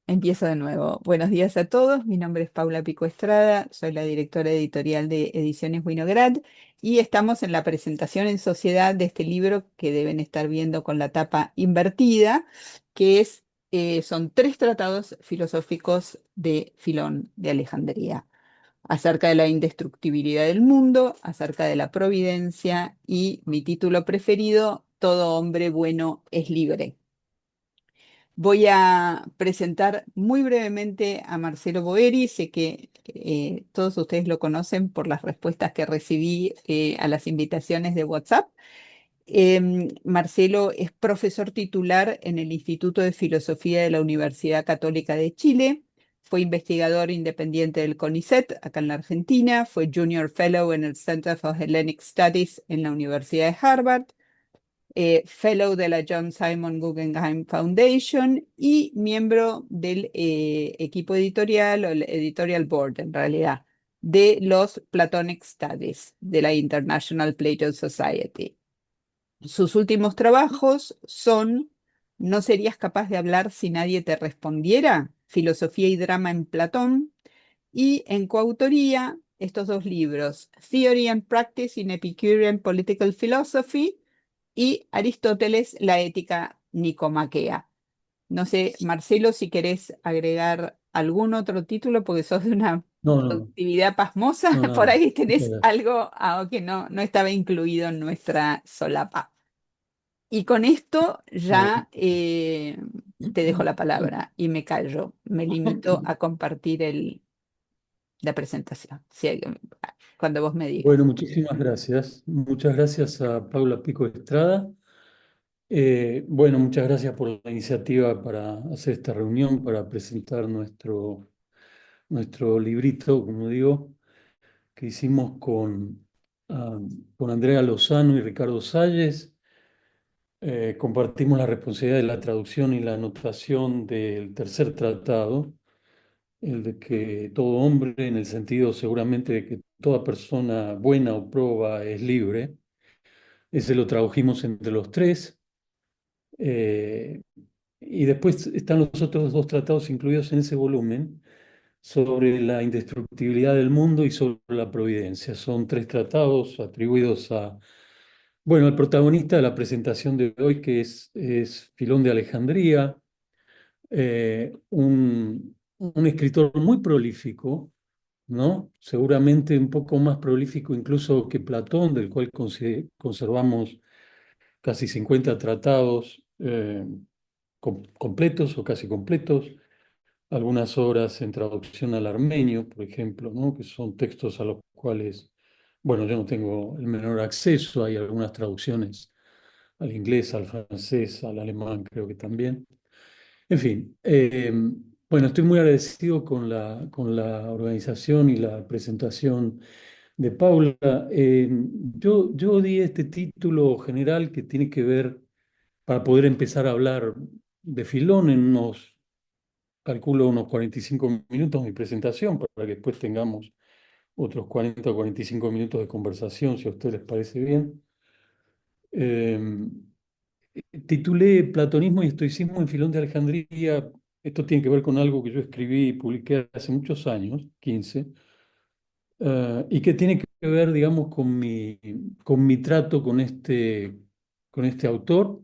Empiezo de nuevo. Buenos días a todos. Mi nombre es Paula Pico Estrada, soy la directora editorial de Ediciones Winograd y estamos en la presentación en sociedad de este libro que deben estar viendo con la tapa invertida, que son tres tratados filosóficos de Filón de Alejandría, acerca de la indestructibilidad del mundo, acerca de la providencia y mi título preferido, Todo hombre bueno es libre. Voy a presentar muy brevemente a Marcelo Boeri. Sé que todos ustedes lo conocen por las respuestas que recibí a las invitaciones de WhatsApp. Marcelo es profesor titular en el Instituto de Filosofía de la Universidad Católica de Chile. Fue investigador independiente del CONICET, acá en la Argentina. Fue Junior Fellow en el Center for Hellenic Studies en la Universidad de Harvard, Fellow de la John Simon Guggenheim Foundation y miembro del equipo editorial, o el editorial board en realidad, de los Platonic Studies de la International Plato Society. Sus últimos trabajos son ¿No serías capaz de hablar si nadie te respondiera? Filosofía y drama en Platón. Y en coautoría, estos dos libros, Theory and Practice in Epicurean Political Philosophy y Aristóteles, la ética nicomaquea. No sé, Marcelo, si querés agregar algún otro título, porque sos de una No, no, productividad pasmosa, no, por nada. ahí Muchas tenés gracias. algo que no estaba incluido en nuestra solapa. Y con esto No. ya te dejo la palabra y me callo. Me limito a compartir la presentación, cuando vos me digas. Bueno, muchísimas gracias. Muchas gracias a Paula Pico Estrada. Bueno, muchas gracias por la iniciativa para hacer esta reunión, para presentar nuestro librito, como digo, que hicimos ah, con Andrea Lozano y Ricardo Salles. Compartimos la responsabilidad de la traducción y la anotación del tercer tratado, el de que todo hombre, en el sentido seguramente de que toda persona buena o proba es libre. Ese lo tradujimos entre los tres. eh, y después están los otros dos tratados incluidos en ese volumen sobre la indestructibilidad del mundo y sobre la providencia. Son tres tratados atribuidos bueno, al protagonista de la presentación de hoy, que es Filón de Alejandría, un escritor muy prolífico, ¿no? Seguramente un poco más prolífico incluso que Platón, del cual conservamos casi 50 tratados completos o casi completos, algunas obras en traducción al armenio, por ejemplo, ¿no? Que son textos a los cuales, bueno, yo no tengo el menor acceso, hay algunas traducciones al inglés, al francés, al alemán, creo que también. En fin, bueno, estoy muy agradecido con la organización y la presentación de Paula. Yo di este título general que tiene que ver, para poder empezar a hablar de Filón en calculo unos 45 minutos mi presentación, para que después tengamos otros 40 o 45 minutos de conversación, si a ustedes les parece bien. Eh, Titulé Platonismo y Estoicismo en Filón de Alejandría. Esto tiene que ver con algo que yo escribí y publiqué hace muchos años, 15, y que tiene que ver, digamos, con mi trato con este autor,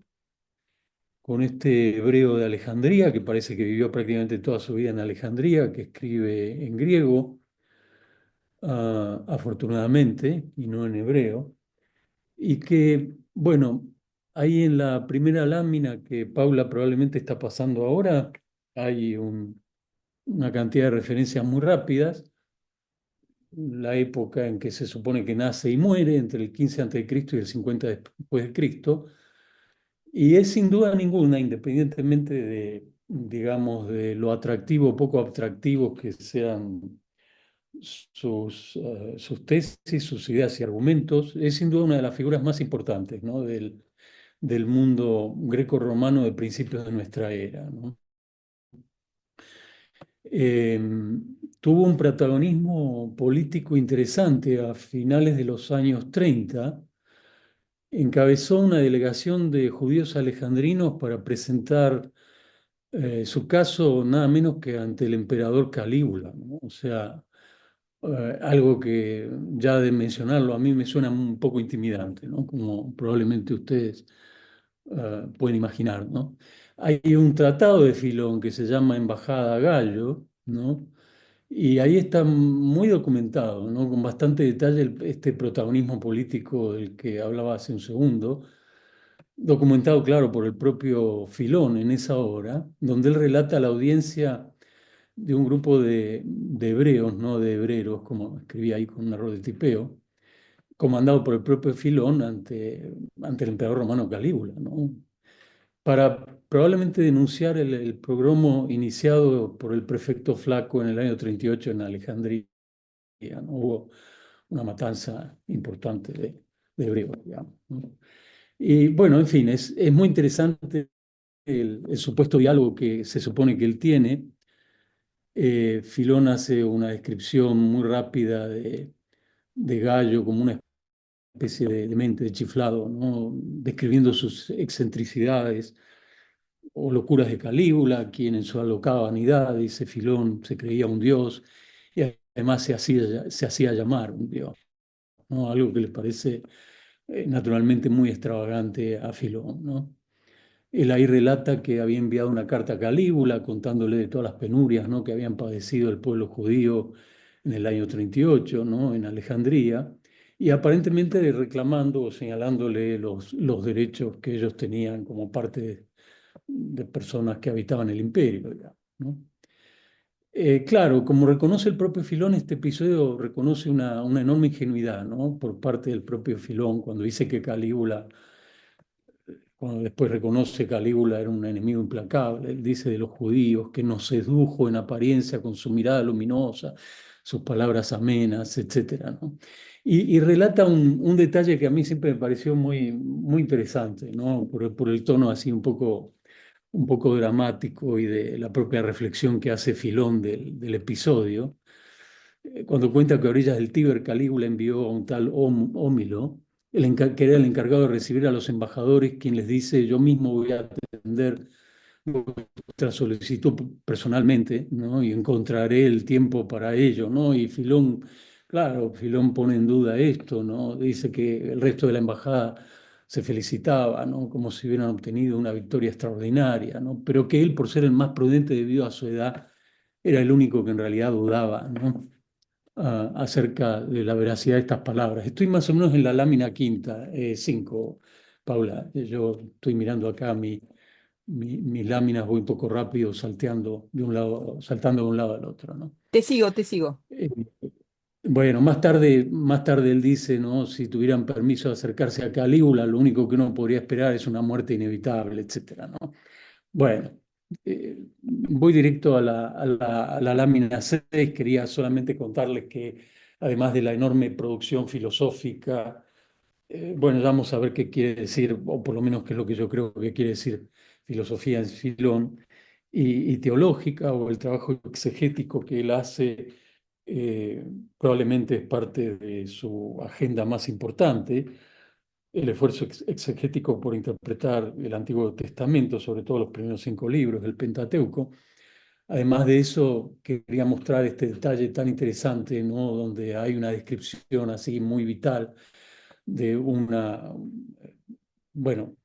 con este hebreo de Alejandría, que parece que vivió prácticamente toda su vida en Alejandría, que escribe en griego, afortunadamente, y no en hebreo, y que, bueno, ahí en la primera lámina que Paula probablemente está pasando ahora, hay una cantidad de referencias muy rápidas, la época en que se supone que nace y muere, entre el 15 a.C. y el 50 después de Cristo, y es sin duda ninguna, independientemente de, digamos, de lo atractivo o poco atractivos que sean sus tesis, sus ideas y argumentos, es sin duda una de las figuras más importantes, ¿no? Del mundo greco-romano de principios de nuestra era, ¿no? Eh, Tuvo un protagonismo político interesante a finales de los años 30. Encabezó una delegación de judíos alejandrinos para presentar su caso nada menos que ante el emperador Calígula, ¿no? O sea, algo que ya de mencionarlo a mí me suena un poco intimidante, ¿no? Como probablemente ustedes pueden imaginar, ¿no? Hay un tratado de Filón que se llama Embajada a Gallo, ¿no? Y ahí está muy documentado, ¿no? Con bastante detalle este protagonismo político del que hablaba hace un segundo, documentado, claro, por el propio Filón en esa obra, donde él relata a la audiencia de un grupo de hebreos, no de hebreros, como escribía ahí con un error de tipeo, comandado por el propio Filón ante el emperador romano Calígula, ¿no? Para probablemente denunciar el pogromo iniciado por el prefecto Flaco en el año 38 en Alejandría, ¿no? Hubo una matanza importante de hebreos, digamos, ¿no? Y bueno, en fin, es muy interesante el supuesto diálogo que se supone que él tiene. Filón hace una descripción muy rápida de Gallo como una especie de mente de chiflado, ¿no? Describiendo sus excentricidades o locuras de Calígula, quien en su alocada vanidad, dice Filón, se creía un dios y además se hacía llamar un dios, ¿no? Algo que les parece naturalmente muy extravagante a Filón, ¿no? Él ahí relata que había enviado una carta a Calígula contándole de todas las penurias, ¿no?, que habían padecido el pueblo judío en el año 38, ¿no?, en Alejandría, y aparentemente reclamando o señalándole los derechos que ellos tenían como parte de personas que habitaban el imperio, digamos, ¿no? Claro, como reconoce el propio Filón, este episodio reconoce una enorme ingenuidad, ¿no?, por parte del propio Filón cuando dice que Calígula, cuando después reconoce que Calígula era un enemigo implacable, él dice de los judíos que nos sedujo en apariencia con su mirada luminosa, sus palabras amenas, etcétera, ¿no? Y relata un detalle que a mí siempre me pareció muy interesante, ¿no? Por el tono así un poco dramático y de la propia reflexión que hace Filón del episodio, cuando cuenta que a orillas del Tíber Calígula envió a un tal Ómilo, que era el encargado de recibir a los embajadores, quien les dice: yo mismo voy a atender vuestra solicitud personalmente, ¿no? Y encontraré el tiempo para ello, ¿no? Y Filón, claro, Filón pone en duda esto, ¿no? Dice que el resto de la embajada se felicitaba, ¿no?, como si hubieran obtenido una victoria extraordinaria, ¿no? Pero que él, por ser el más prudente debido a su edad, era el único que en realidad dudaba, ¿no?, acerca de la veracidad de estas palabras. Estoy más o menos en la lámina quinta, 5, Paula. Yo estoy mirando acá mis láminas, voy un poco rápido, saltando de un lado al otro, ¿no? Te sigo, te sigo. Eh, bueno, más tarde él dice, ¿no? Si tuvieran permiso de acercarse a Calígula, lo único que uno podría esperar es una muerte inevitable, etcétera, ¿no? Bueno, voy directo a la lámina 6. Quería solamente contarles que además de la enorme producción filosófica, bueno, ya vamos a ver qué quiere decir, o por lo menos qué es lo que yo creo que quiere decir filosofía en Filón, y teológica, o el trabajo exegético que él hace, probablemente es parte de su agenda más importante, el esfuerzo exegético por interpretar el Antiguo Testamento, sobre todo los primeros 5 libros del Pentateuco. Además de eso, quería mostrar este detalle tan interesante, ¿no?, donde hay una descripción así muy vital de bueno,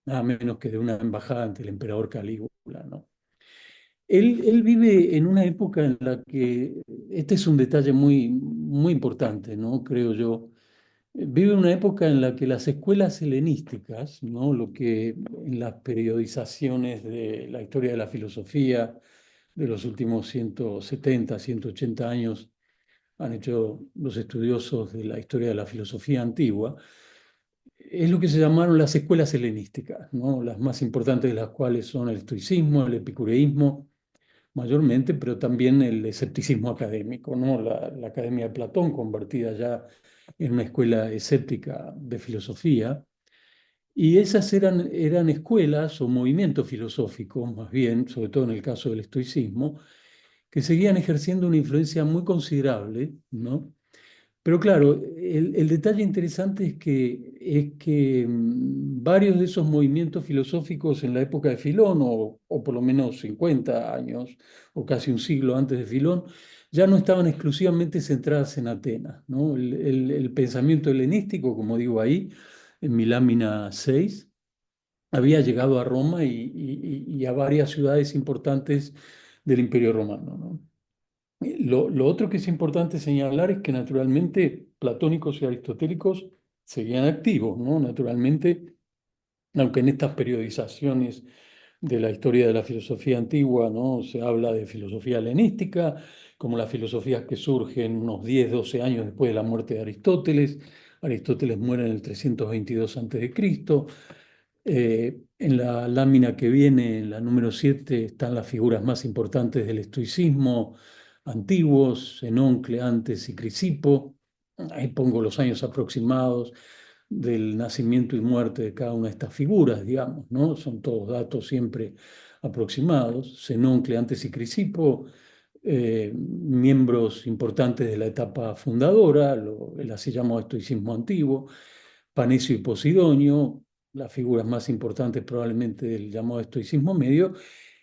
nada menos que de una embajada ante el emperador Calígula, ¿no? Él vive en una época en la que, este es un detalle muy importante, ¿no?, creo yo. Vive en una época en la que las escuelas helenísticas, ¿no?, lo que en las periodizaciones de la historia de la filosofía de los últimos 170, 180 años han hecho los estudiosos de la historia de la filosofía antigua, es lo que se llamaron las escuelas helenísticas, ¿no?, las más importantes de las cuales son el estoicismo, el epicureísmo, mayormente, pero también el escepticismo académico, ¿no? La Academia de Platón, convertida ya en una escuela escéptica de filosofía. Y esas eran escuelas o movimientos filosóficos, más bien, sobre todo en el caso del estoicismo, que seguían ejerciendo una influencia muy considerable, ¿no?, Pero claro, el detalle interesante es que varios de esos movimientos filosóficos en la época de Filón, o por lo menos 50 años, o casi un siglo antes de Filón, ya no estaban exclusivamente centradas en Atenas, ¿no? El pensamiento helenístico, como digo ahí, en mi lámina 6 había llegado a Roma y a varias ciudades importantes del Imperio Romano, ¿no? Lo otro que es importante señalar es que naturalmente platónicos y aristotélicos seguían activos, ¿no? Naturalmente, aunque en estas periodizaciones de la historia de la filosofía antigua, ¿no? Se habla de filosofía helenística, como las filosofías que surgen unos 10, 12 años después de la muerte de Aristóteles. Aristóteles muere en el 322 a.C. En la lámina que viene, en la número 7, están las figuras más importantes del estoicismo antiguos, Zenón, Cleantes y Crisipo. Ahí pongo los años aproximados del nacimiento y muerte de cada una de estas figuras, digamos, ¿no? Son todos datos siempre aproximados. Zenón, Cleantes y Crisipo, miembros importantes de la etapa fundadora, el así llamado estoicismo antiguo. Panecio y Posidonio, las figuras más importantes probablemente del llamado estoicismo medio,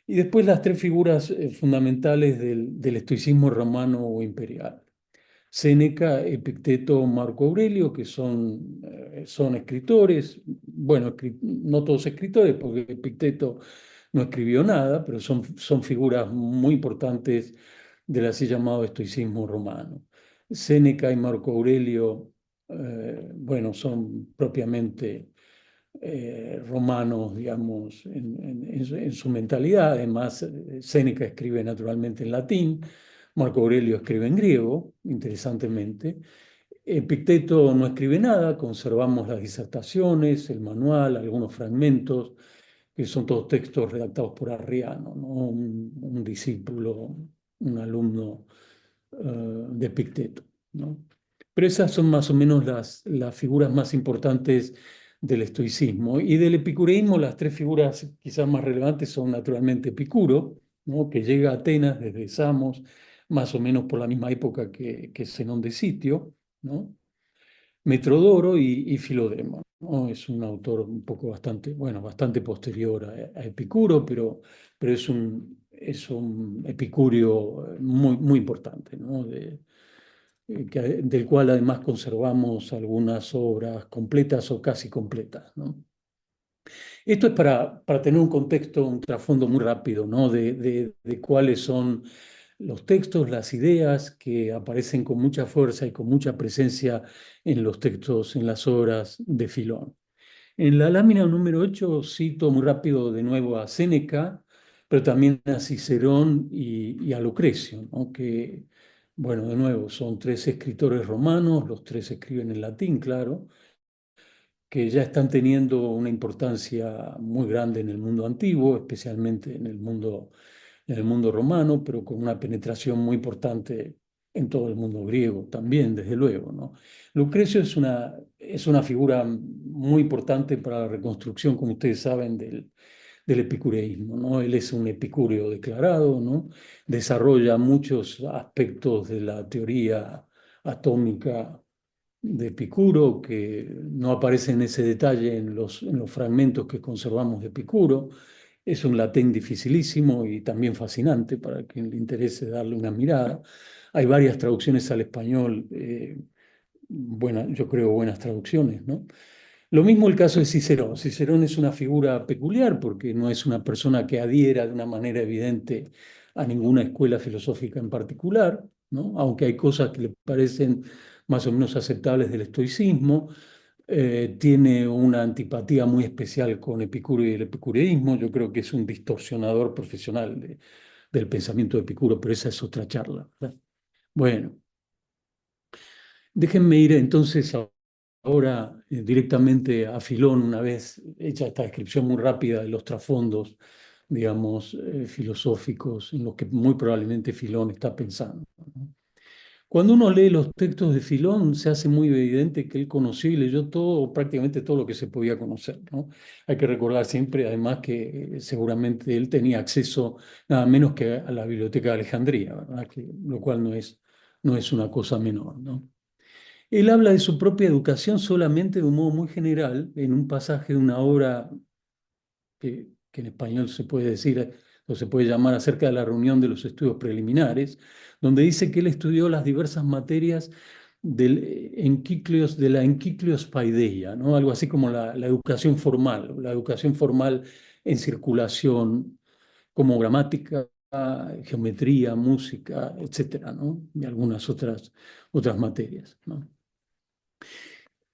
y después las tres figuras fundamentales del estoicismo romano o imperial. Séneca, Epicteto, Marco Aurelio, que son escritores, bueno, no todos escritores, porque Epicteto no escribió nada, pero son figuras muy importantes del así llamado estoicismo romano. Séneca y Marco Aurelio, bueno, son propiamente romanos, digamos, en su mentalidad. Además, Séneca escribe naturalmente en latín, Marco Aurelio escribe en griego, interesantemente. Epicteto no escribe nada, conservamos las disertaciones, el manual, algunos fragmentos, que son todos textos redactados por Arriano, ¿no? Un discípulo, un alumno de Epicteto, ¿no? Pero esas son más o menos las figuras más importantes del estoicismo. Y del epicureísmo, las tres figuras quizás más relevantes son naturalmente Epicuro, ¿no? Que llega a Atenas desde Samos, más o menos por la misma época que Zenón de Sitio, ¿no? Metrodoro y Filodemo, ¿no? Es un autor un poco bastante, bueno, bastante posterior a Epicuro, pero es un epicurio muy, muy importante, ¿no? Del cual además conservamos algunas obras completas o casi completas, ¿no? Esto es para tener un contexto, un trasfondo muy rápido, ¿no? De cuáles son los textos, las ideas que aparecen con mucha fuerza y con mucha presencia en los textos, en las obras de Filón. En la lámina número 8 cito muy rápido de nuevo a Séneca, pero también a Cicerón y a Lucrecio, ¿no? Que, bueno, de nuevo, son tres escritores romanos, los tres escriben en latín, claro, que ya están teniendo una importancia muy grande en el mundo antiguo, especialmente en el mundo romano, pero con una penetración muy importante en todo el mundo griego también, desde luego, ¿no? Lucrecio es una figura muy importante para la reconstrucción, como ustedes saben, del epicureísmo, ¿no? Él es un epicúreo declarado, ¿no? Desarrolla muchos aspectos de la teoría atómica de Epicuro que no aparece en ese detalle en los fragmentos que conservamos de Epicuro. Es un latín dificilísimo y también fascinante para quien le interese darle una mirada. Hay varias traducciones al español, yo creo buenas traducciones, ¿no? Lo mismo el caso de Cicerón. Cicerón es una figura peculiar porque no es una persona que adhiera de una manera evidente a ninguna escuela filosófica en particular, ¿no? Aunque hay cosas que le parecen más o menos aceptables del estoicismo. Tiene una antipatía muy especial con Epicuro y el epicureísmo. Yo creo que es un distorsionador profesional del pensamiento de Epicuro, pero esa es otra charla, ¿verdad? Bueno, déjenme ir entonces ahora directamente a Filón, una vez hecha esta descripción muy rápida de los trasfondos, digamos, filosóficos en los que muy probablemente Filón está pensando, ¿no? Cuando uno lee los textos de Filón, se hace muy evidente que él conoció y leyó todo, o prácticamente todo lo que se podía conocer, ¿no? Hay que recordar siempre, además, que seguramente él tenía acceso nada menos que a la Biblioteca de Alejandría, ¿verdad? Lo cual no es una cosa menor, ¿no? Él habla de su propia educación solamente de un modo muy general, en un pasaje de una obra que en español se puede decir o se puede llamar acerca de la reunión de los estudios preliminares, donde dice que él estudió las diversas materias de la enquiclios paideia, ¿no? Algo así como la educación formal en circulación, como gramática, geometría, música, etcétera, ¿no? Y algunas otras materias, ¿no?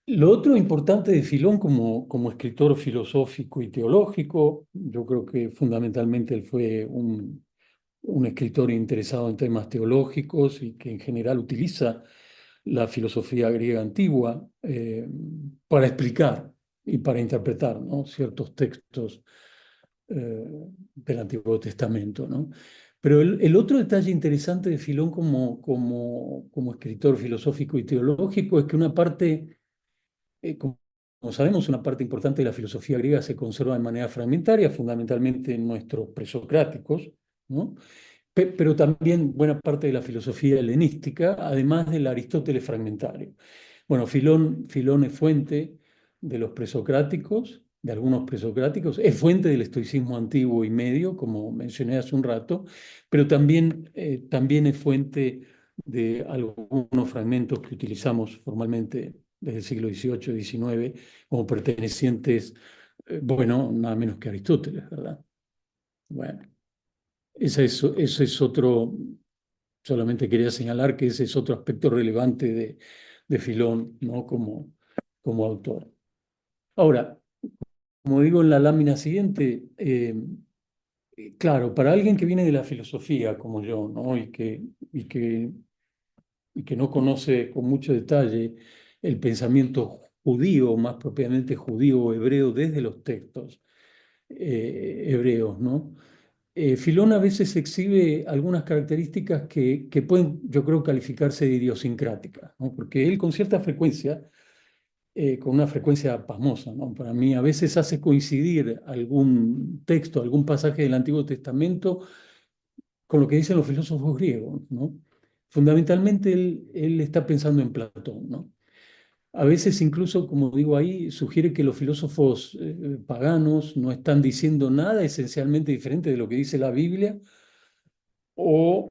Lo otro importante de Filón como escritor filosófico y teológico, yo creo que fundamentalmente él fue un escritor interesado en temas teológicos y que en general utiliza la filosofía griega antigua para explicar y para interpretar, ¿no? Ciertos textos del Antiguo Testamento, ¿no? Pero el otro detalle interesante de Filón como escritor filosófico y teológico es que una parte como sabemos, una parte importante de la filosofía griega se conserva de manera fragmentaria, fundamentalmente en nuestros presocráticos, ¿no? Pero también buena parte de la filosofía helenística, además del Aristóteles fragmentario. Bueno, Filón es fuente de los presocráticos, de algunos presocráticos, es fuente del estoicismo antiguo y medio, como mencioné hace un rato, pero también es fuente de algunos fragmentos que utilizamos formalmente desde el siglo XVIII y XIX como pertenecientes, bueno, nada menos que Aristóteles, ¿verdad? Bueno, ese es otro, solamente quería señalar que ese es otro aspecto relevante de Filón, ¿no? Como autor. Ahora, como digo en la lámina siguiente, claro, para alguien que viene de la filosofía como yo, ¿no? Y que, y que no conoce con mucho detalle el pensamiento judío, más propiamente judío o hebreo desde los textos hebreos, ¿no? Filón a veces exhibe algunas características que pueden, yo creo, calificarse de idiosincráticas, ¿no? Porque él con cierta frecuencia, con una frecuencia pasmosa, ¿no? Para mí a veces hace coincidir algún texto, algún pasaje del Antiguo Testamento con lo que dicen los filósofos griegos, ¿no? Fundamentalmente él está pensando en Platón, ¿no? A veces incluso, como digo ahí, sugiere que los filósofos paganos no están diciendo nada esencialmente diferente de lo que dice la Biblia o,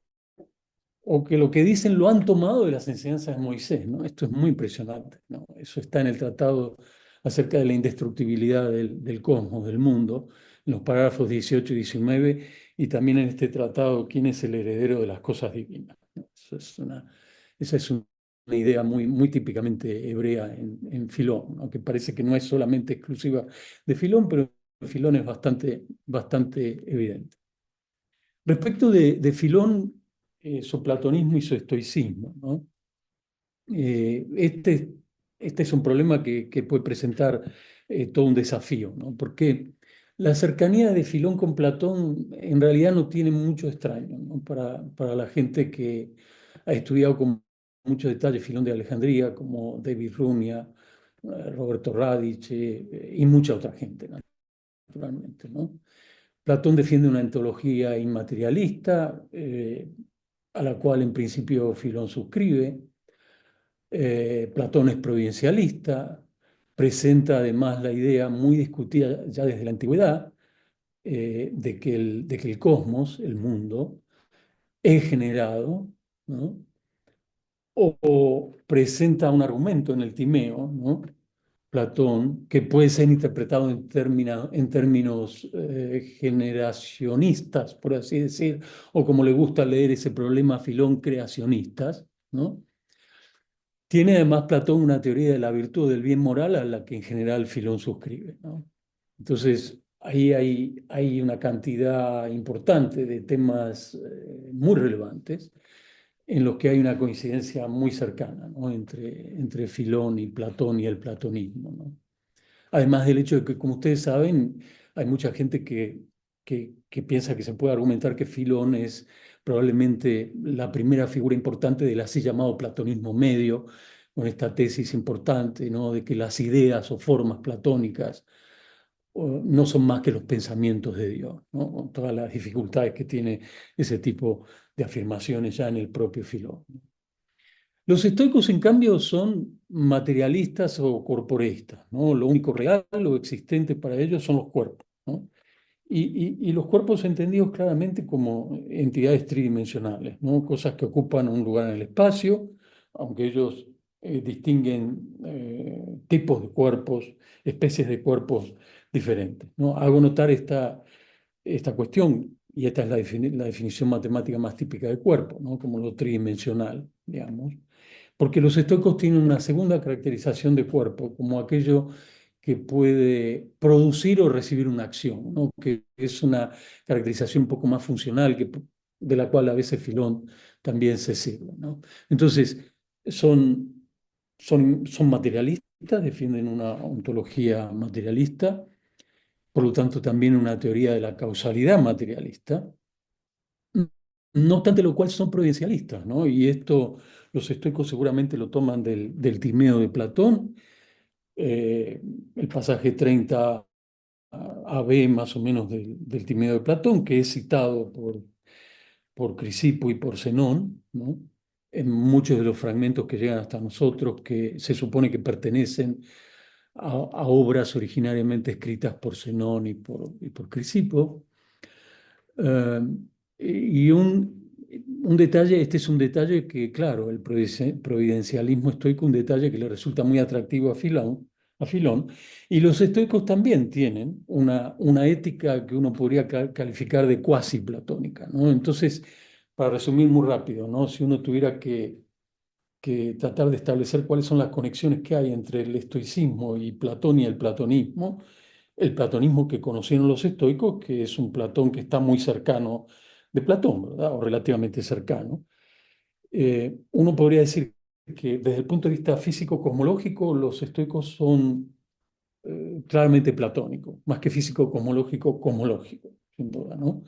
o que lo que dicen lo han tomado de las enseñanzas de Moisés, ¿no? Esto es muy impresionante, ¿no? Eso está en el tratado acerca de la indestructibilidad del cosmos, del mundo, en los párrafos 18 y 19, y también en este tratado, ¿quién es el heredero de las cosas divinas? ¿No? Esa es una idea muy típicamente hebrea en Filón, ¿no? Que parece que no es solamente exclusiva de Filón, pero Filón es bastante evidente. Respecto de Filón, su platonismo y su estoicismo, ¿no? Eh, este, este es un problema que puede presentar todo un desafío, ¿no? Porque la cercanía de Filón con Platón en realidad no tiene mucho extraño, ¿no? Para la gente que ha estudiado con mucho detalle Filón de Alejandría, como David Rumia, Roberto Radice y mucha otra gente, naturalmente, ¿no? Platón defiende una ontología inmaterialista, a la cual en principio Filón suscribe. Platón es providencialista, presenta además la idea muy discutida ya desde la antigüedad de que el cosmos, el mundo, es generado, ¿no? O presenta un argumento en el Timeo, ¿no? Platón, que puede ser interpretado en términos generacionistas, por así decir, o como le gusta leer ese problema a Filón, creacionistas, ¿no? Tiene además Platón una teoría de la virtud del bien moral a la que en general Filón suscribe, ¿no? Entonces, ahí hay una cantidad importante de temas muy relevantes en los que hay una coincidencia muy cercana, ¿no? Entre Filón y Platón y el platonismo, ¿no? Además del hecho de que, como ustedes saben, hay mucha gente que piensa que se puede argumentar que Filón es probablemente la primera figura importante del así llamado platonismo medio, con esta tesis importante, ¿no? De que las ideas o formas platónicas no son más que los pensamientos de Dios, ¿no? Con todas las dificultades que tiene ese tipo de afirmaciones ya en el propio Filón. Los estoicos, en cambio, son materialistas o corporeístas, ¿no? Lo único real o existente para ellos son los cuerpos, ¿no? Y los cuerpos entendidos claramente como entidades tridimensionales, ¿no? Cosas que ocupan un lugar en el espacio, aunque ellos distinguen tipos de cuerpos, especies de cuerpos diferentes, ¿no? Hago notar esta cuestión, y esta es la definición matemática más típica de cuerpo, ¿no? Como lo tridimensional, digamos. Porque los estoicos tienen una segunda caracterización de cuerpo, como aquello que puede producir o recibir una acción, ¿no? Que es una caracterización un poco más funcional, de la cual a veces Filón también se sirve, ¿no? Entonces, son materialistas, defienden una ontología materialista, por lo tanto también una teoría de la causalidad materialista, no obstante lo cual son providencialistas, ¿no? Y esto los estoicos seguramente lo toman del Timeo de Platón, el pasaje 30 AB más o menos del Timeo de Platón, que es citado por Crisipo y por Zenón, ¿no? En muchos de los fragmentos que llegan hasta nosotros, que se supone que pertenecen a obras originariamente escritas por Zenón y por Crisipo. Eh, y un detalle, este es un detalle que, claro, el providencialismo estoico, un detalle que le resulta muy atractivo a Filón, y los estoicos también tienen una ética que uno podría calificar de cuasi platónica, ¿no? Entonces, para resumir muy rápido, ¿no? Si uno tuviera que tratar de establecer cuáles son las conexiones que hay entre el estoicismo y Platón y el platonismo que conocieron los estoicos, que es un Platón que está muy cercano de Platón, ¿verdad? O relativamente cercano. Uno podría decir que desde el punto de vista físico-cosmológico, los estoicos son claramente platónicos, más que físico-cosmológico, cosmológico, sin duda, ¿no?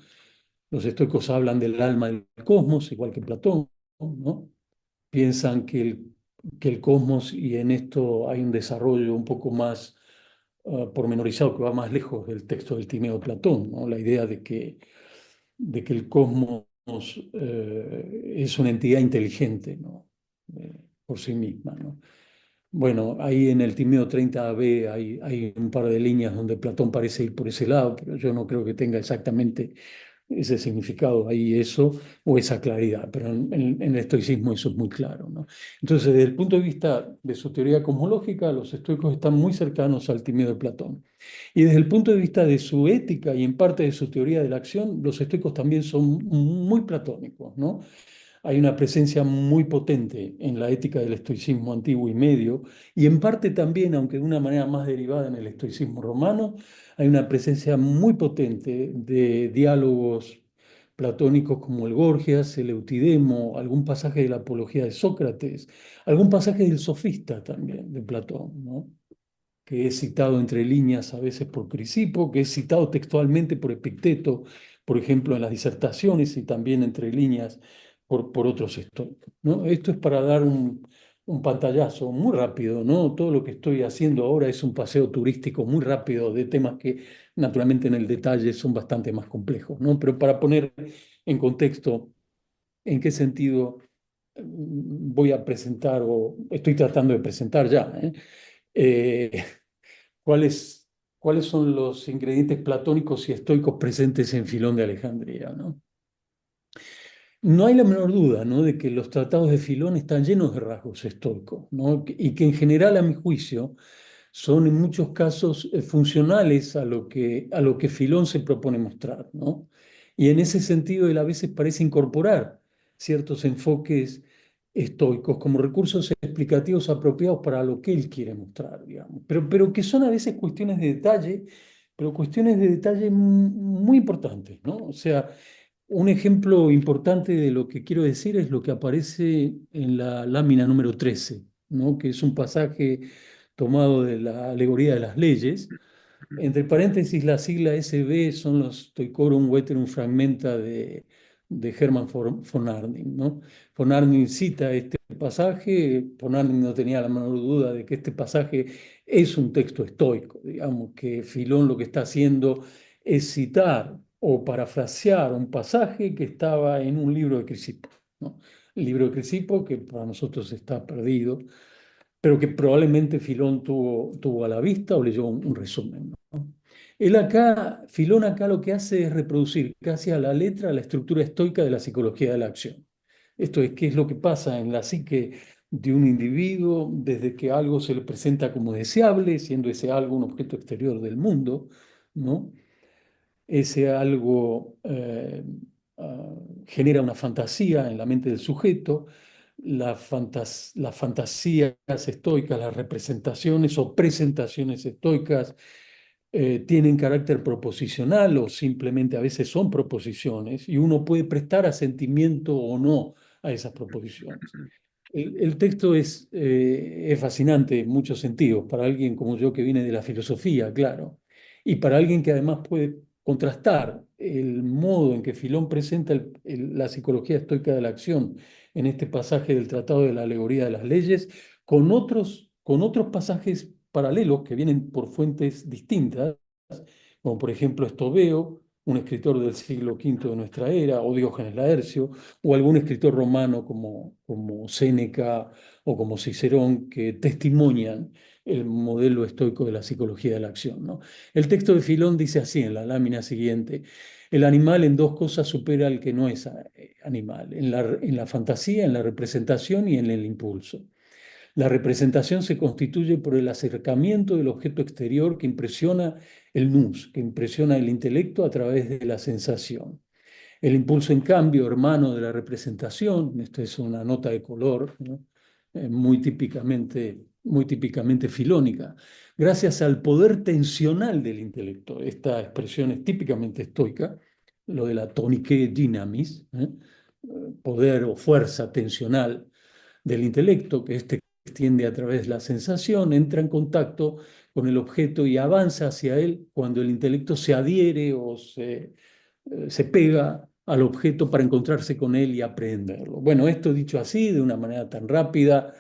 Los estoicos hablan del alma del cosmos, igual que Platón, ¿no? Piensan que el cosmos, y en esto hay un desarrollo un poco más pormenorizado que va más lejos del texto del Timeo de Platón, ¿no? La idea de que el cosmos es una entidad inteligente, ¿no? Por sí misma, ¿no? Bueno, ahí en el Timeo 30b hay un par de líneas donde Platón parece ir por ese lado, pero yo no creo que tenga exactamente ese significado ahí, eso, o esa claridad, pero en el estoicismo eso es muy claro, ¿no? Entonces, desde el punto de vista de su teoría cosmológica, los estoicos están muy cercanos al Timeo de Platón. Y desde el punto de vista de su ética y en parte de su teoría de la acción, los estoicos también son muy platónicos, ¿no? Hay una presencia muy potente en la ética del estoicismo antiguo y medio, y en parte también, aunque de una manera más derivada en el estoicismo romano, hay una presencia muy potente de diálogos platónicos como el Gorgias, el Eutidemo, algún pasaje de la Apología de Sócrates, algún pasaje del Sofista también, de Platón, ¿no? Que es citado entre líneas a veces por Crisipo, que es citado textualmente por Epicteto, por ejemplo, en las disertaciones y también entre líneas por otros estoicos, ¿no? Esto es para dar un pantallazo muy rápido, ¿no? Todo lo que estoy haciendo ahora es un paseo turístico muy rápido de temas que naturalmente en el detalle son bastante más complejos, ¿no? Pero para poner en contexto en qué sentido voy a presentar o estoy tratando de presentar ya, ¿eh? Eh, ¿Cuáles, cuáles son los ingredientes platónicos y estoicos presentes en Filón de Alejandría, ¿no? No hay la menor duda, ¿no?, de que los tratados de Filón están llenos de rasgos estoicos, ¿no? Y que en general, a mi juicio, son en muchos casos funcionales a lo que Filón se propone mostrar, ¿no? Y en ese sentido, él a veces parece incorporar ciertos enfoques estoicos como recursos explicativos apropiados para lo que él quiere mostrar, digamos, pero que son a veces cuestiones de detalle, pero cuestiones de detalle muy importantes, ¿no? O sea, un ejemplo importante de lo que quiero decir es lo que aparece en la lámina número 13, ¿no? Que es un pasaje tomado de la alegoría de las leyes. Entre paréntesis, la sigla SB son los Stoicorum Veterum Fragmenta de Hermann von Arnim, ¿no? Von Arnim cita este pasaje. Von Arnim no tenía la menor duda de que este pasaje es un texto estoico, digamos, que Filón lo que está haciendo es citar o parafrasear un pasaje que estaba en un libro de Crisipo, ¿no? el libro de Crisipo, que para nosotros está perdido, pero que probablemente Filón tuvo a la vista o leyó un resumen, ¿no? Filón acá lo que hace es reproducir casi a la letra la estructura estoica de la psicología de la acción. Esto es, qué es lo que pasa en la psique de un individuo desde que algo se le presenta como deseable, siendo ese algo un objeto exterior del mundo, ¿no? Ese algo genera una fantasía en la mente del sujeto. Las fantasías estoicas, las representaciones o presentaciones estoicas tienen carácter proposicional o simplemente a veces son proposiciones y uno puede prestar asentimiento o no a esas proposiciones. El texto es fascinante en muchos sentidos, para alguien como yo que viene de la filosofía, claro, y para alguien que además puede contrastar el modo en que Filón presenta la psicología estoica de la acción en este pasaje del Tratado de la Alegoría de las Leyes con otros pasajes paralelos que vienen por fuentes distintas, como por ejemplo Estobeo, un escritor del siglo V de nuestra era, o Diógenes Laercio, o algún escritor romano como Séneca o como Cicerón, que testimonian el modelo estoico de la psicología de la acción, ¿no? El texto de Filón dice así en la lámina siguiente: el animal en dos cosas supera al que no es animal, en la fantasía, en la representación y en el impulso. La representación se constituye por el acercamiento del objeto exterior que impresiona el nous, que impresiona el intelecto a través de la sensación. El impulso, en cambio, hermano de la representación, esto es una nota de color, ¿no? Muy típicamente filónica, gracias al poder tensional del intelecto. Esta expresión es típicamente estoica, lo de la tonique dynamis, poder o fuerza tensional del intelecto, que este extiende a través de la sensación, entra en contacto con el objeto y avanza hacia él cuando el intelecto se adhiere o se pega al objeto para encontrarse con él y aprenderlo. Bueno, esto dicho así, de una manera tan rápida,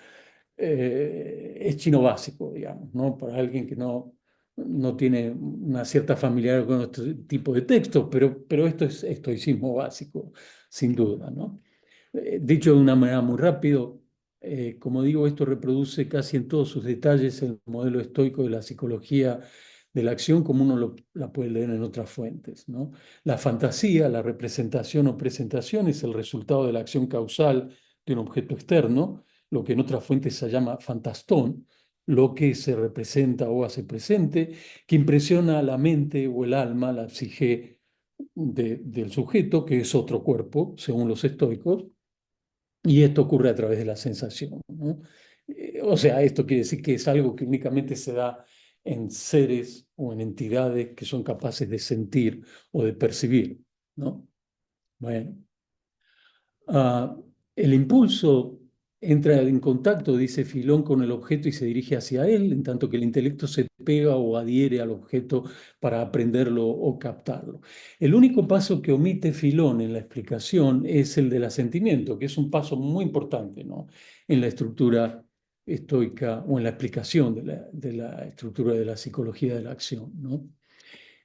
es chino básico, digamos, ¿no? Para alguien que no tiene una cierta familiaridad con este tipo de textos, pero esto es estoicismo básico, sin duda, ¿no? Dicho de una manera muy rápido, como digo, esto reproduce casi en todos sus detalles el modelo estoico de la psicología de la acción como uno la puede leer en otras fuentes, ¿no? La fantasía, la representación o presentación es el resultado de la acción causal de un objeto externo, lo que en otras fuentes se llama fantastón, lo que se representa o hace presente, que impresiona a la mente o el alma, la psique del sujeto, que es otro cuerpo, según los estoicos, y esto ocurre a través de la sensación, ¿no? O sea, esto quiere decir que es algo que únicamente se da en seres o en entidades que son capaces de sentir o de percibir, ¿no? Bueno, ah, el impulso entra en contacto, dice Filón, con el objeto y se dirige hacia él, en tanto que el intelecto se pega o adhiere al objeto para aprenderlo o captarlo. El único paso que omite Filón en la explicación es el del asentimiento, que es un paso muy importante, ¿no? En la estructura estoica o en la explicación de la estructura de la psicología de la acción, ¿no?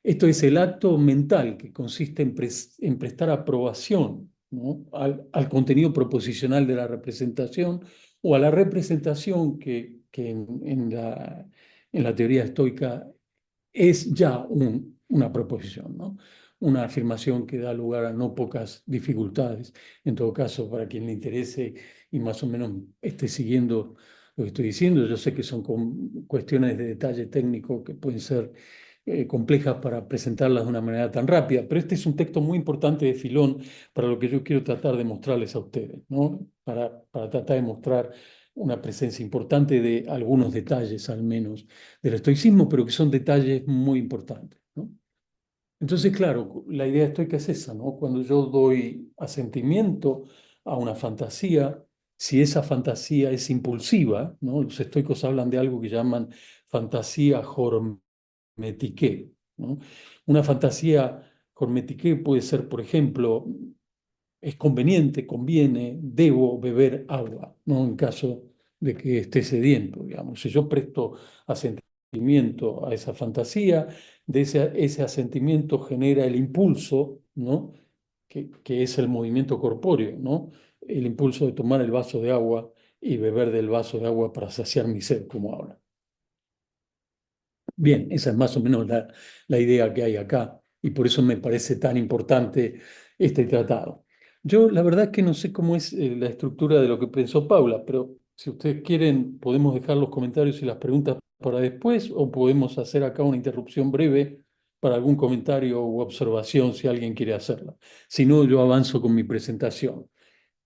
Esto es el acto mental que consiste en prestar aprobación, ¿no? al contenido proposicional de la representación o a la representación que en la teoría estoica es ya una proposición, ¿no? Una afirmación que da lugar a no pocas dificultades. En todo caso, para quien le interese y más o menos esté siguiendo lo que estoy diciendo, yo sé que son cuestiones de detalle técnico que pueden ser complejas para presentarlas de una manera tan rápida, pero este es un texto muy importante de Filón para lo que yo quiero tratar de mostrarles a ustedes, ¿no? Para tratar de mostrar una presencia importante de algunos detalles, al menos, del estoicismo, pero que son detalles muy importantes, ¿no? Entonces, claro, la idea estoica es esa, ¿no? Cuando yo doy asentimiento a una fantasía, si esa fantasía es impulsiva, ¿no? Los estoicos hablan de algo que llaman fantasía hormetiqué, ¿no? Una fantasía hormetiqué puede ser, por ejemplo, es conveniente, conviene, debo beber agua, ¿no? En caso de que esté sediento, digamos. Si yo presto asentimiento a esa fantasía, ese asentimiento genera el impulso, ¿no? Que es el movimiento corpóreo, ¿no? el impulso de tomar el vaso de agua y beber del vaso de agua para saciar mi sed, como ahora. Bien, esa es más o menos la idea que hay acá y por eso me parece tan importante este tratado. Yo la verdad es que no sé cómo es la estructura de lo que pensó Paula, pero si ustedes quieren podemos dejar los comentarios y las preguntas para después o podemos hacer acá una interrupción breve para algún comentario u observación si alguien quiere hacerla. Si no, yo avanzo con mi presentación.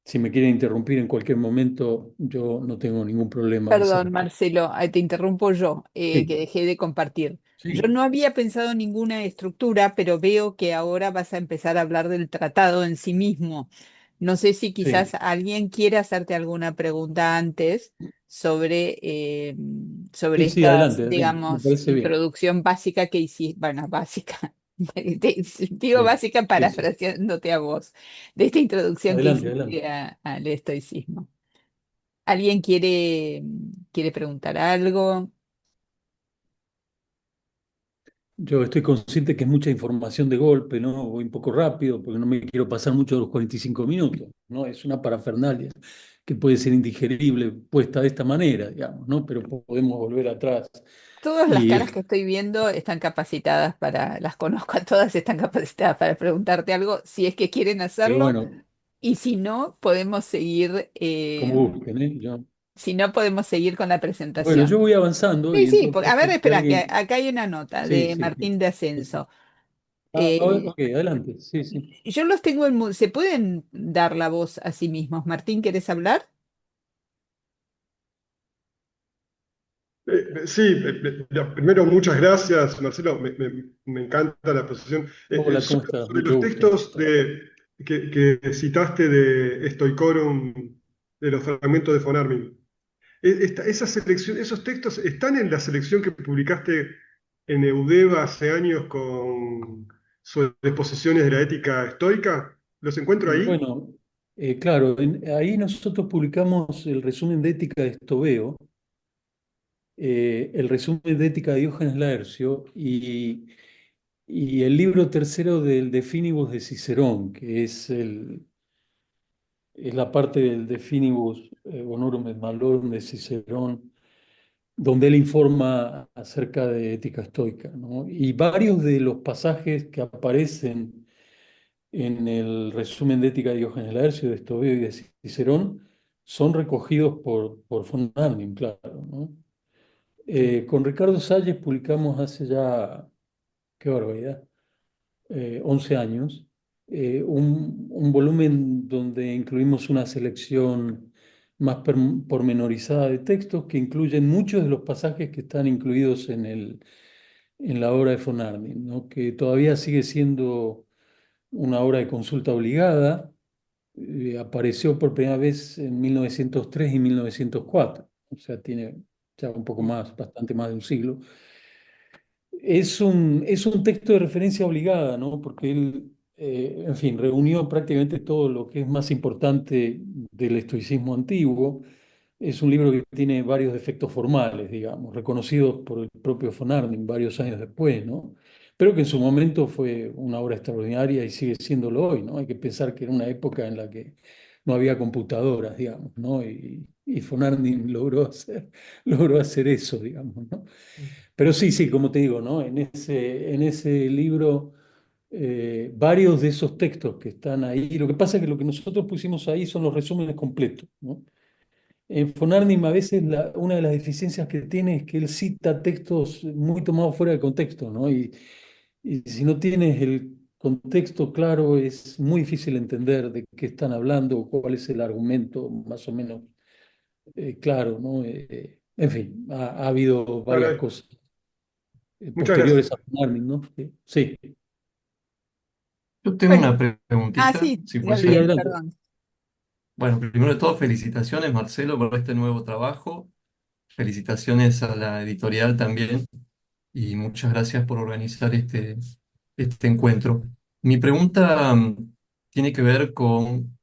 Si me quieren interrumpir en cualquier momento, yo no tengo ningún problema en Perdón, hacerlo. Marcelo, te interrumpo yo, que Sí, dejé de compartir. Yo sí, no había pensado en ninguna estructura, pero veo que ahora vas a empezar a hablar del tratado en sí mismo. No sé si quizás sí. alguien quiere hacerte alguna pregunta antes sobre, sobre Sí, sí, esta, adelante, adelante, me digamos, parece bien. introducción básica que hiciste, bueno, básica. Digo Sí, básica sí, sí. parafraseándote a vos, de esta introducción que Adelante, adelante. hiciste al estoicismo. ¿Alguien quiere preguntar algo? Yo estoy consciente que es mucha información de golpe, ¿no? Voy un poco rápido porque no me quiero pasar mucho de los 45 minutos, ¿no? Es una parafernalia que puede ser indigerible puesta de esta manera, digamos, ¿no? Pero podemos volver atrás. Todas las Y, caras que estoy viendo están capacitadas las conozco a todas, están capacitadas para preguntarte algo, si es que quieren hacerlo, bueno, y si no, podemos seguir, como busquen, ¿eh? si no, podemos seguir con la Bueno, yo presentación. voy avanzando Sí, y en sí, todo a ver, caso, si espera, que alguien... acá hay una nota Sí, de sí, Martín sí. de Sí. Ascenso. Ok, adelante, sí, sí. Yo los tengo ¿se pueden dar la voz a sí mismos? Martín, ¿quieres hablar? Sí, primero muchas gracias, Marcelo, me encanta la exposición. Hola, ¿cómo Sobre, estás? sobre Mucho los gusto. textos que citaste de Stoicorum, de los fragmentos de von Arnim, esa selección, esos textos están en la selección que publicaste en Eudeva hace años con sus exposiciones de la ética estoica. ¿Los encuentro ahí? Bueno, claro, ahí nosotros publicamos el resumen de ética de Estobeo, el resumen de ética de Diógenes Laercio y el libro tercero del De Finibus de Cicerón, que es la parte del De Finibus Bonorum et Malorum de Cicerón, donde él informa acerca de ética estoica, ¿no? Y varios de los pasajes que aparecen en el resumen de ética de Diógenes Laercio, de Estobeo y de Cicerón, son recogidos por von Arnim, claro, ¿no? Con Ricardo Salles publicamos hace ya, qué barbaridad, 11 años, un volumen donde incluimos una selección más pormenorizada de textos que incluyen muchos de los pasajes que están incluidos en la obra de von Arnim, ¿no? Que todavía sigue siendo una obra de consulta obligada. Apareció por primera vez en 1903 y 1904, o sea, tiene ya un poco más, bastante más de un siglo. Es un texto de referencia obligada, ¿no? Porque él, en fin, reunió prácticamente todo lo que es más importante del estoicismo antiguo. Es un libro que tiene varios defectos formales, digamos, reconocidos por el propio von Arnim varios años después, ¿no? Pero que en su momento fue una obra extraordinaria y sigue siéndolo hoy, ¿no? Hay que pensar que era una época en la que no había computadoras, digamos, ¿no? Y von Arnim logró hacer eso, digamos, ¿no? Pero sí, sí, como te digo, ¿no? En ese libro, varios de esos textos que están ahí, lo que pasa es que lo que nosotros pusimos ahí son los resúmenes completos, ¿no? En von Arnim a veces una de las deficiencias que tiene es que él cita textos muy tomados fuera de contexto, ¿no? Y si no tienes el contexto claro, es muy difícil entender de qué están hablando o cuál es el argumento más o menos claro, ¿no? En fin, ha habido varias Ahora, cosas muchas gracias. posteriores a von Arnim, ¿no? Sí, Yo tengo Bueno, una preguntita, sí, si puede sí, ser. Gabriel, adelante. perdón. Bueno, primero de todo, felicitaciones, Marcelo, por este nuevo trabajo. Felicitaciones a la editorial también. Y muchas gracias por organizar este encuentro. Mi pregunta tiene que ver con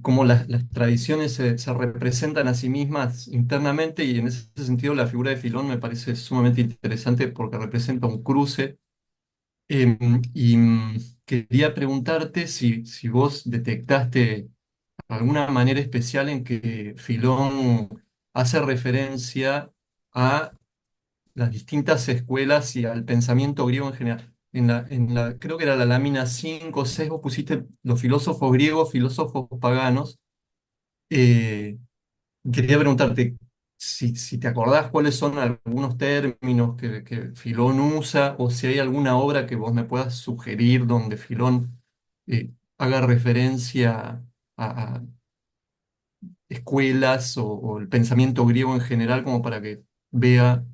cómo las tradiciones se representan a sí mismas internamente y en ese sentido la figura de Filón me parece sumamente interesante porque representa un cruce. Y quería preguntarte si vos detectaste alguna manera especial en que Filón hace referencia a las distintas escuelas y al pensamiento griego en general. Creo que era la lámina 5 o 6, vos pusiste los filósofos griegos, filósofos paganos. Eh, Quería preguntarte si te acordás cuáles son algunos términos que Filón usa, o si hay alguna obra que vos me puedas sugerir donde Filón haga referencia a escuelas o el pensamiento griego en general, como para que vea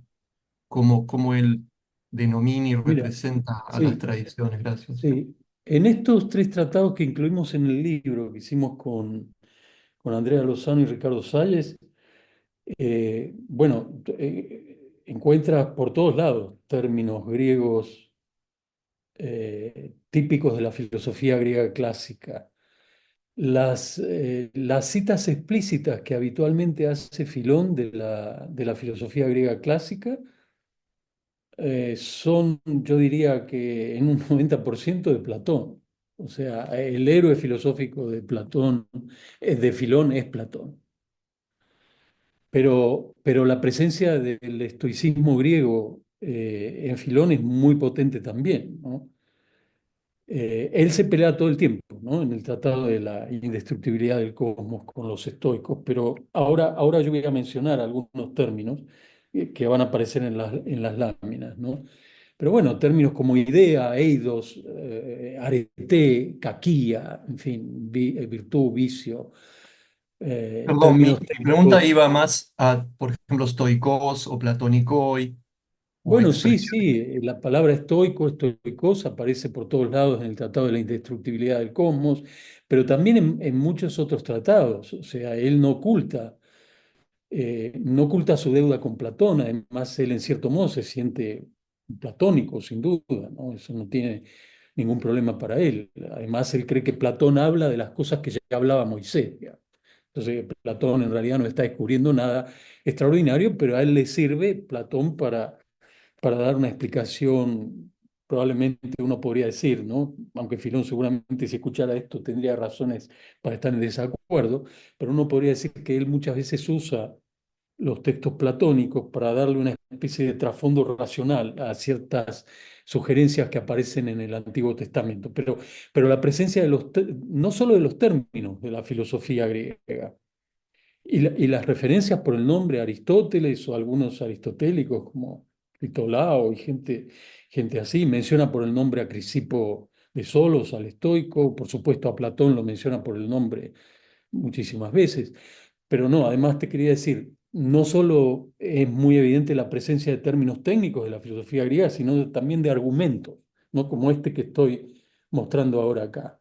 cómo él denomina y Mira, representa a las sí, tradiciones. Gracias. sí. En estos tres tratados que incluimos en el libro que hicimos con Andrea Lozano y Ricardo Salles, bueno, encuentras por todos lados términos griegos típicos de la filosofía griega clásica. Las citas explícitas que habitualmente hace Filón de la filosofía griega clásica son, yo diría que en un 90% de Platón. O sea, el héroe filosófico de Platón, de Filón, es Platón. Pero la presencia del estoicismo griego en Filón es muy potente también, ¿no? Él se pelea todo el tiempo, ¿no? En el Tratado de la Indestructibilidad del Cosmos con los estoicos, pero ahora yo voy a mencionar algunos términos que van a aparecer en las láminas, ¿no? Pero bueno, términos como idea, eidos, arete, caquía, en fin, virtud, vicio, Perdón, términos mi pregunta técnicos. iba más a, por ejemplo, stoikos o platonikoi o Bueno, sí, expresiones. sí, la palabra estoico, estoicos, aparece por todos lados en el Tratado de la Indestructibilidad del Cosmos, pero también en muchos otros tratados. O sea, él no oculta su deuda con Platón, además él en cierto modo se siente platónico, sin duda, ¿no? Eso no tiene ningún problema para él. Además, él cree que Platón habla de las cosas que ya hablaba Moisés, digamos. Entonces, Platón en realidad no está descubriendo nada extraordinario, pero a él le sirve Platón para dar una explicación, probablemente uno podría decir, ¿no? Aunque Filón seguramente si escuchara esto tendría razones para estar en desacuerdo, pero uno podría decir que él muchas veces usa los textos platónicos para darle una especie de trasfondo racional a ciertas sugerencias que aparecen en el Antiguo Testamento. Pero la presencia de no solo de los términos de la filosofía griega, y las referencias por el nombre Aristóteles o algunos aristotélicos como Critolao y gente así, menciona por el nombre a Crisipo de Solos, al estoico, por supuesto a Platón lo menciona por el nombre muchísimas veces, pero no, además te quería decir, no solo es muy evidente la presencia de términos técnicos de la filosofía griega, sino también de argumentos, ¿no? Como este que estoy mostrando ahora acá.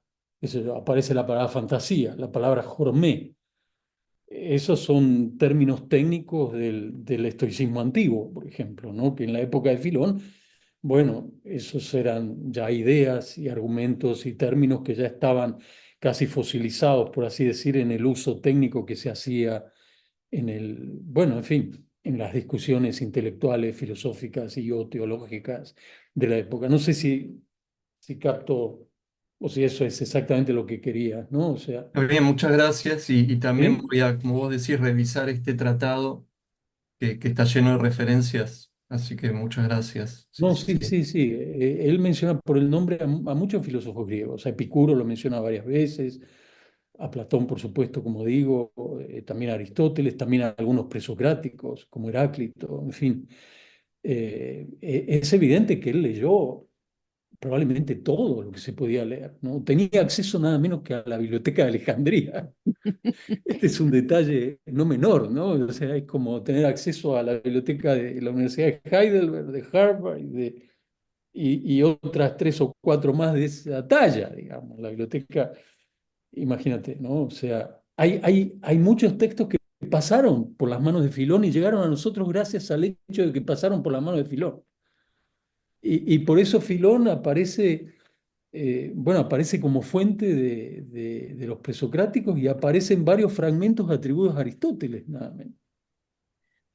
Aparece la palabra fantasía, la palabra jormé. Esos son términos técnicos del estoicismo antiguo, por ejemplo, ¿no? Que en la época de Filón, bueno, esos eran ya ideas y argumentos y términos que ya estaban casi fosilizados, por así decir, en el uso técnico que se hacía bueno, en fin, en las discusiones intelectuales, filosóficas y o teológicas de la época. No sé si capto o si eso es exactamente lo que quería, ¿no? O sea, Muy bien, muchas gracias. Y también ¿sí? voy a, como vos decís, revisar este tratado que está lleno de referencias. Así que muchas gracias. Sí, No, sí, sí, sí. sí, sí. Él menciona por el nombre a muchos filósofos griegos. A Epicuro lo menciona varias veces, a Platón, por supuesto, como digo, también a Aristóteles, también a algunos presocráticos, como Heráclito, en fin. Es evidente que él leyó probablemente todo lo que se podía leer, ¿no? Tenía acceso nada menos que a la Biblioteca de Alejandría. Este es un detalle no menor, ¿no? O sea, es como tener acceso a la biblioteca de la Universidad de Heidelberg, de Harvard y otras tres o cuatro más de esa talla, digamos. La biblioteca, imagínate, ¿no? O sea, hay muchos textos que pasaron por las manos de Filón y llegaron a nosotros gracias al hecho de que pasaron por las manos de Filón. Y por eso Filón aparece, bueno, aparece como fuente de los presocráticos y aparecen varios fragmentos atribuidos a Aristóteles, nada menos.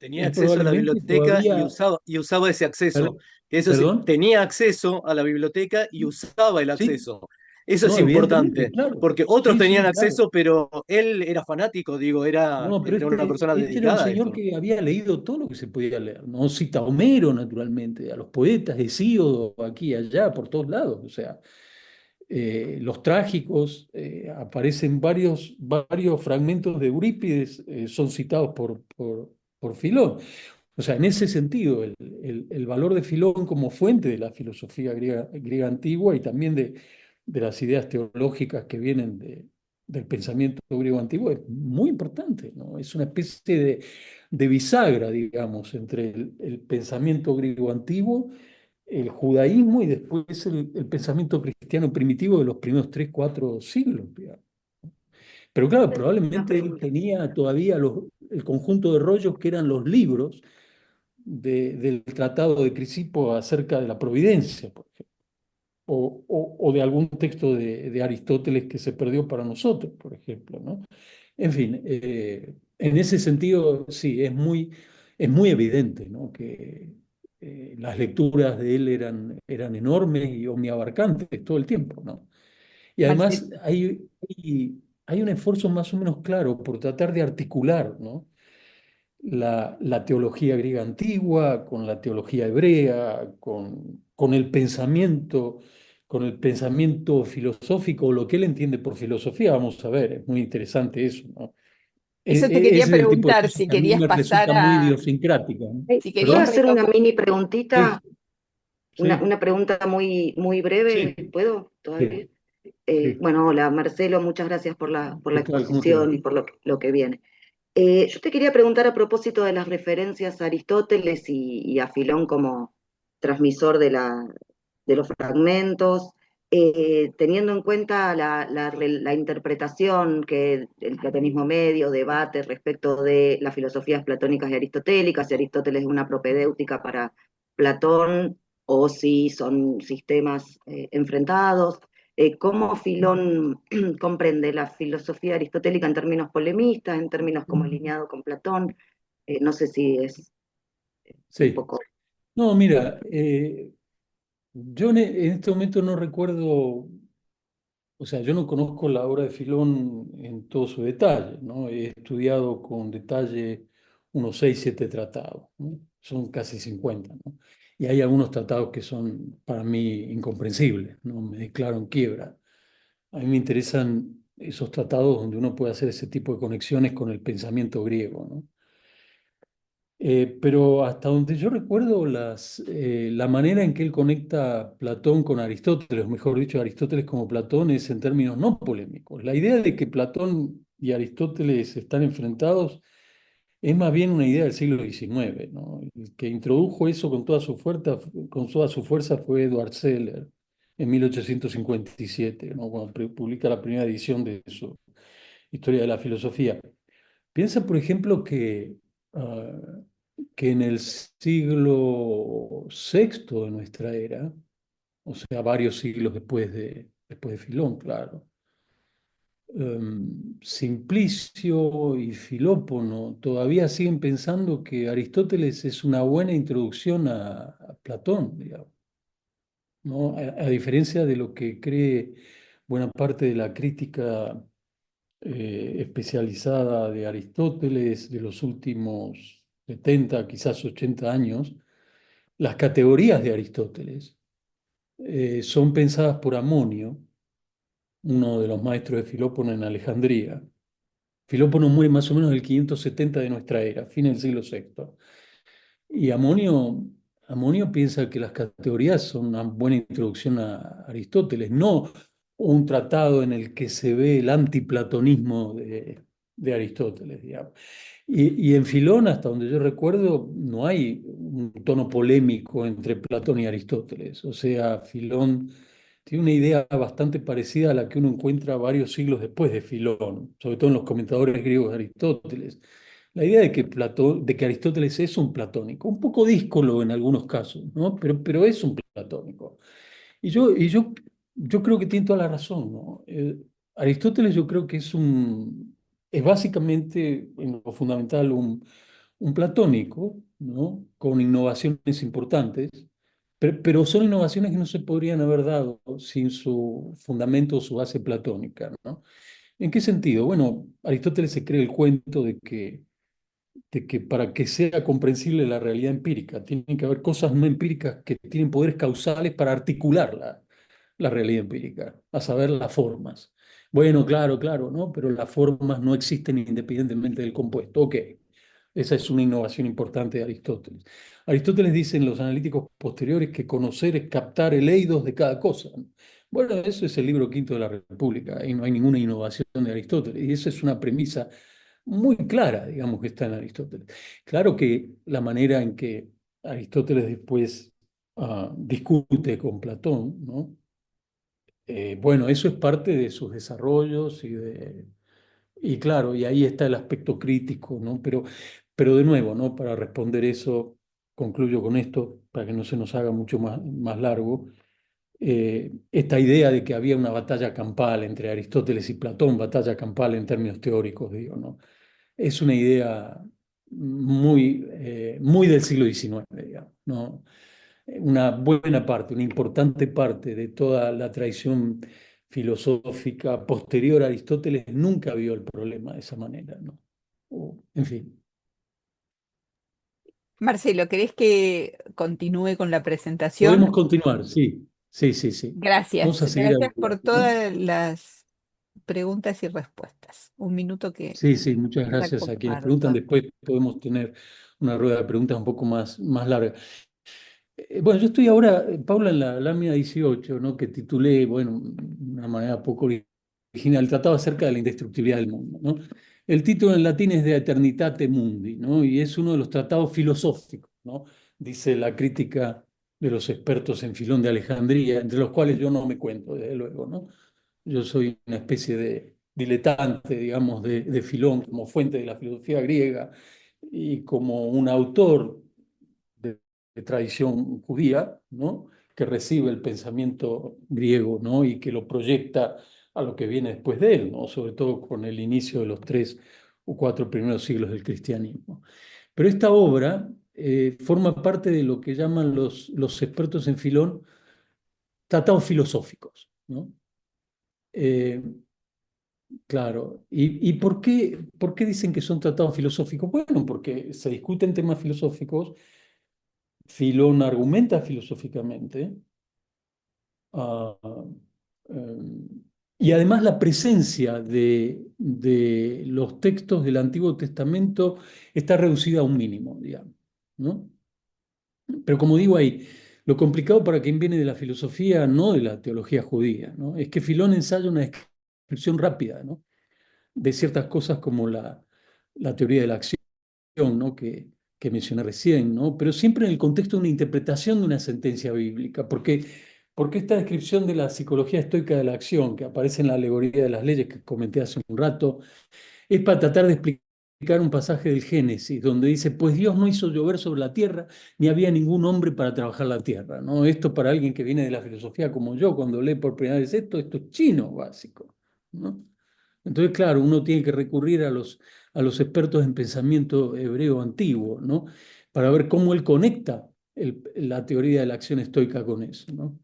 tenía él acceso a la probablemente biblioteca todavía, y usaba ese acceso. Eso sí, perdón, tenía acceso a la biblioteca y usaba el sí, acceso. Eso es no, evidentemente, importante, claro, porque otros sí, tenían sí, claro. acceso, pero él era fanático, digo, No, pero era una persona este era un dedicada a señor esto. que había leído todo lo que se podía leer, ¿no? Cita a Homero, naturalmente, a los poetas, Hesíodo, aquí y allá, por todos lados. O sea, los trágicos, aparecen varios fragmentos de Eurípides, son citados por Filón. O sea, en ese sentido, el valor de Filón como fuente de la filosofía griega antigua y también de las ideas teológicas que vienen del pensamiento griego antiguo es muy importante, ¿no? Es una especie de bisagra, digamos, entre el pensamiento griego antiguo, el judaísmo y después el pensamiento cristiano primitivo de los primeros 3, 4 siglos, digamos. Pero claro, Una probablemente él pregunta. tenía todavía el conjunto de rollos que eran los libros del Tratado de Crisipo acerca de la providencia, por ejemplo, o de algún texto de Aristóteles que se perdió para nosotros, por ejemplo, ¿no? En fin, en ese sentido, sí, es muy evidente, ¿no? Que las lecturas de él eran enormes y omniabarcantes todo el tiempo, ¿no? Y además Marcel, hay un esfuerzo más o menos claro por tratar de articular, ¿no? La teología griega antigua, con la teología hebrea, con el pensamiento filosófico, o lo que él entiende por filosofía. Vamos a ver, es muy interesante eso, ¿no? eso te quería Ese es el tipo de preguntar, cosas si que a mí querías me pasar resulta muy idiosincrática, ¿no? si ¿Puedo querías ¿Perdón? hacer una retomar. mini Sí, preguntita? sí, Una pregunta muy, muy breve, sí, ¿puedo todavía? sí, sí. Bueno, hola Marcelo, muchas gracias por la ¿Qué tal? ¿Cómo te va? exposición y por lo que viene. Yo te quería preguntar a propósito de las referencias a Aristóteles y a Filón como transmisor de los fragmentos, teniendo en cuenta la interpretación que el platonismo medio debate respecto de las filosofías platónicas y aristotélicas, si Aristóteles es una propedéutica para Platón o si son sistemas enfrentados. ¿Cómo Filón comprende la filosofía aristotélica en términos polemistas, en términos como alineado con Platón? No sé si es un Sí. poco... No, mira, yo en este momento no recuerdo. O sea, yo no conozco la obra de Filón en todo su detalle, ¿no? He estudiado con detalle unos 6, 7 tratados, ¿no? Son casi 50, ¿no? Y hay algunos tratados que son para mí incomprensibles, ¿no? Me declaro en quiebra. A mí me interesan esos tratados donde uno puede hacer ese tipo de conexiones con el pensamiento griego, ¿no? Pero hasta donde yo recuerdo, la manera en que él conecta Platón con Aristóteles, o mejor dicho, Aristóteles como Platón, es en términos no polémicos. La idea de que Platón y Aristóteles están enfrentados es más bien una idea del siglo XIX, ¿no? El que introdujo eso con toda su fuerza fue Edward Seller en 1857, ¿no? Cuando publica la primera edición de su Historia de la Filosofía. Piensa, por ejemplo, que en el siglo sexto de nuestra era, o sea, varios siglos después de Filón, claro, Simplicio y Filópono todavía siguen pensando que Aristóteles es una buena introducción a Platón, digamos, ¿no? A diferencia de lo que cree buena parte de la crítica especializada de Aristóteles de los últimos 70, quizás 80 años, las categorías de Aristóteles son pensadas por Amonio, uno de los maestros de Filópono en Alejandría. Filópono muere más o menos en el 570 de nuestra era, fin del siglo sexto. Y Amonio piensa que las categorías son una buena introducción a Aristóteles, no un tratado en el que se ve el antiplatonismo de Aristóteles, digamos. Y en Filón, hasta donde yo recuerdo, no hay un tono polémico entre Platón y Aristóteles. O sea, Filón tiene una idea bastante parecida a la que uno encuentra varios siglos después de Filón, sobre todo en los comentadores griegos de Aristóteles. La idea de que Aristóteles es un platónico, un poco díscolo en algunos casos, ¿no? Pero es un platónico. Y yo creo que tiene toda la razón, ¿no? Aristóteles yo creo que es básicamente, en lo fundamental, un platónico, ¿no? Con innovaciones importantes, pero son innovaciones que no se podrían haber dado sin su fundamento o su base platónica, ¿no? ¿En qué sentido? Bueno, Aristóteles se cree el cuento de que para que sea comprensible la realidad empírica, tienen que haber cosas no empíricas que tienen poderes causales para articular la realidad empírica, a saber, las formas. Bueno, claro, claro, ¿no? Pero las formas no existen independientemente del compuesto. Ok, esa es una innovación importante de Aristóteles. Aristóteles dice en los analíticos posteriores que conocer es captar el eidos de cada cosa, ¿no? Bueno, eso es el libro quinto de la República, y no hay ninguna innovación de Aristóteles, y esa es una premisa muy clara, digamos, que está en Aristóteles. Claro que la manera en que Aristóteles después discute con Platón, ¿no? Bueno, eso es parte de sus desarrollos y claro, y ahí está el aspecto crítico, ¿no? Pero de nuevo, ¿no? Para responder eso, concluyo con esto, para que no se nos haga mucho más largo. Esta idea de que había una batalla campal entre Aristóteles y Platón, batalla campal en términos teóricos, digo, ¿no? Es una idea muy del siglo XIX, digamos, ¿no? Una buena parte, una importante parte de toda la tradición filosófica posterior a Aristóteles nunca vio el problema de esa manera, ¿no? En fin. Marcelo, ¿querés que continúe con la presentación? Podemos continuar, sí, sí, sí, sí. Vamos Gracias, a seguir gracias por adelante, ¿no? todas las preguntas y respuestas. Un minuto que Sí, sí, muchas la gracias a quienes preguntan. comparto. Después podemos tener una rueda de preguntas un poco más larga. Bueno, yo estoy ahora, Paula, en la lámina 18, ¿no? Que titulé, bueno, de una manera poco original, trataba acerca de la indestructibilidad del mundo, ¿no? El título en latín es De Aeternitate Mundi, ¿no? Y es uno de los tratados filosóficos, ¿no? Dice la crítica de los expertos en Filón de Alejandría, entre los cuales yo no me cuento, desde luego, ¿no? Yo soy una especie de diletante, digamos, de Filón como fuente de la filosofía griega y como un autor de tradición judía, ¿no? Que recibe el pensamiento griego, ¿no? Y que lo proyecta a lo que viene después de él, ¿no? Sobre todo con el inicio de los 3 o 4 primeros siglos del cristianismo. Pero esta obra forma parte de lo que llaman los expertos en Filón tratados filosóficos, ¿no? Eh, claro. ¿Y por qué dicen que son tratados filosóficos? Bueno, porque se discuten temas filosóficos. Filón argumenta filosóficamente, ah, eh, y además la presencia de los textos del Antiguo Testamento está reducida a un mínimo, digamos, ¿no? Pero como digo ahí, lo complicado para quien viene de la filosofía, no de la teología judía, ¿no? Es que Filón ensaya una descripción rápida, ¿no? De ciertas cosas como la teoría de la acción, ¿no? que mencioné recién, ¿no? Pero siempre en el contexto de una interpretación de una sentencia bíblica, porque esta descripción de la psicología estoica de la acción, que aparece en la alegoría de las leyes que comenté hace un rato, es para tratar de explicar un pasaje del Génesis, donde dice, pues Dios no hizo llover sobre la tierra, ni había ningún hombre para trabajar la tierra, ¿no? Esto para alguien que viene de la filosofía como yo, cuando lee por primera vez esto es chino básico, ¿no? Entonces, claro, uno tiene que recurrir a los expertos en pensamiento hebreo antiguo, ¿no? Para ver cómo él conecta la teoría de la acción estoica con eso, ¿no?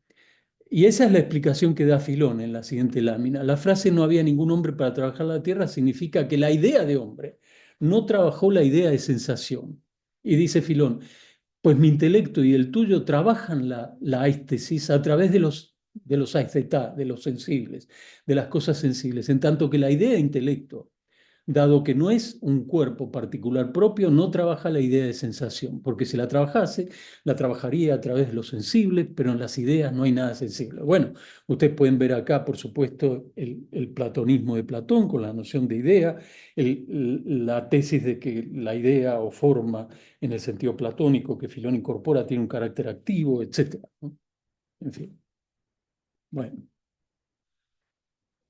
Y esa es la explicación que da Filón en la siguiente lámina. La frase no había ningún hombre para trabajar la tierra significa que la idea de hombre no trabajó la idea de sensación. Y dice Filón, pues mi intelecto y el tuyo trabajan la aistesis a través de los aestetá, de los sensibles, de las cosas sensibles, en tanto que la idea de intelecto, dado que no es un cuerpo particular propio, no trabaja la idea de sensación, porque si la trabajase, la trabajaría a través de lo sensible, pero en las ideas no hay nada sensible. Bueno, ustedes pueden ver acá, por supuesto, el platonismo de Platón con la noción de idea, la tesis de que la idea o forma en el sentido platónico que Filón incorpora tiene un carácter activo, etc., ¿no? En fin, bueno.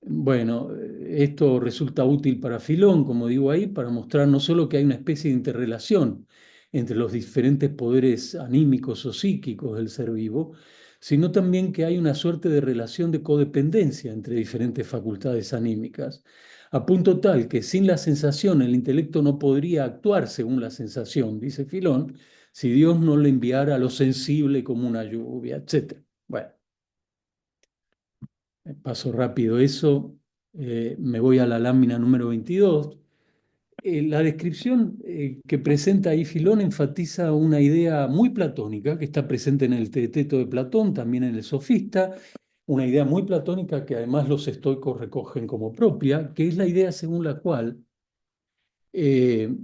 Bueno, esto resulta útil para Filón, como digo ahí, para mostrar no solo que hay una especie de interrelación entre los diferentes poderes anímicos o psíquicos del ser vivo, sino también que hay una suerte de relación de codependencia entre diferentes facultades anímicas, a punto tal que sin la sensación el intelecto no podría actuar según la sensación, dice Filón, si Dios no le enviara lo sensible como una lluvia, etc. Bueno, paso rápido eso, me voy a la lámina número 22. La descripción que presenta ahí Filón enfatiza una idea muy platónica que está presente en el Teeteto de Platón, también en el Sofista, una idea muy platónica que además los estoicos recogen como propia, que es la idea según la cual eh,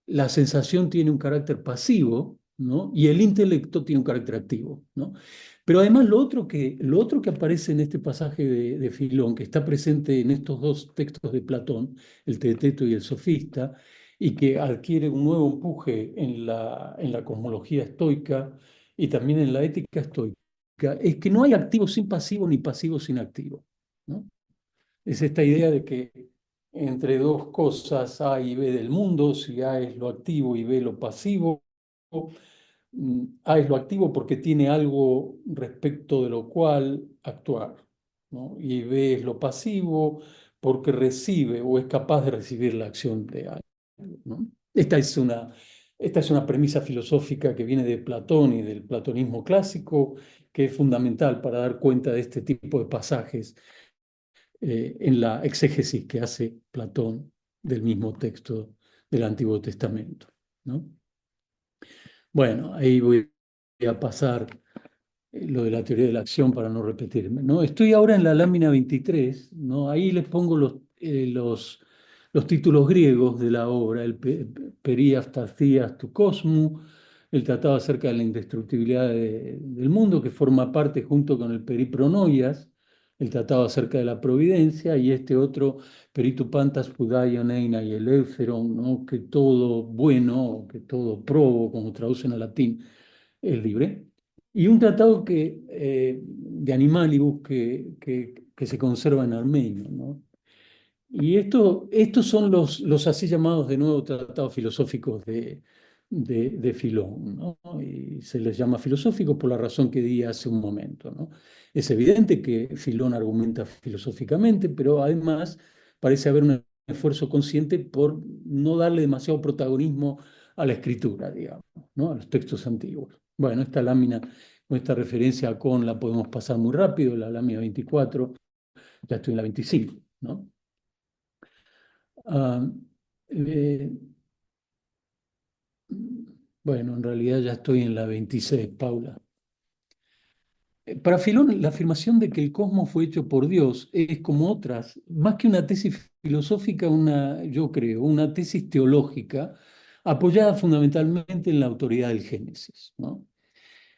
la sensación tiene un carácter pasivo, ¿no? Y el intelecto tiene un carácter activo, ¿no? Pero además lo otro que aparece en este pasaje de Filón, que está presente en estos dos textos de Platón, el Teeteto y el Sofista, y que adquiere un nuevo empuje en la cosmología estoica y también en la ética estoica, es que no hay activo sin pasivo ni pasivo sin activo, ¿no? Es esta idea de que entre dos cosas A y B del mundo, si A es lo activo y B lo pasivo, A es lo activo porque tiene algo respecto de lo cual actuar, ¿no? Y B es lo pasivo porque recibe o es capaz de recibir la acción de algo, ¿no? Esta es una premisa filosófica que viene de Platón y del platonismo clásico, que es fundamental para dar cuenta de este tipo de pasajes en la exégesis que hace Platón del mismo texto del Antiguo Testamento, ¿no? Bueno, ahí voy a pasar lo de la teoría de la acción para no repetirme, ¿no? Estoy ahora en la lámina 23, ¿no? Ahí les pongo los títulos griegos de la obra, el Perías Tarcías tu Cosmu, el tratado acerca de la indestructibilidad del mundo, que forma parte junto con el Peripronoias, el tratado acerca de la providencia, y este otro, Peritu Pantas Pudaion Eina y Eleutheron, ¿no? Que todo bueno, que todo probo, como traducen al latín, es libre. Y un tratado de Animalibus que se conserva en armenio, ¿no? Y estos son los así llamados de nuevo tratados filosóficos de Filón, ¿no? Y se les llama filosóficos por la razón que di hace un momento, ¿no? Es evidente que Filón argumenta filosóficamente, pero además parece haber un esfuerzo consciente por no darle demasiado protagonismo a la escritura, digamos, ¿no? A los textos antiguos. Bueno, esta lámina con esta referencia con la podemos pasar muy rápido, la lámina 24, ya estoy en la 25, ¿no? Ah, eh, bueno, en realidad ya estoy en la 26, Paula. Para Filón, la afirmación de que el cosmos fue hecho por Dios es como otras, más que una tesis filosófica, yo creo, una tesis teológica apoyada fundamentalmente en la autoridad del Génesis, ¿no?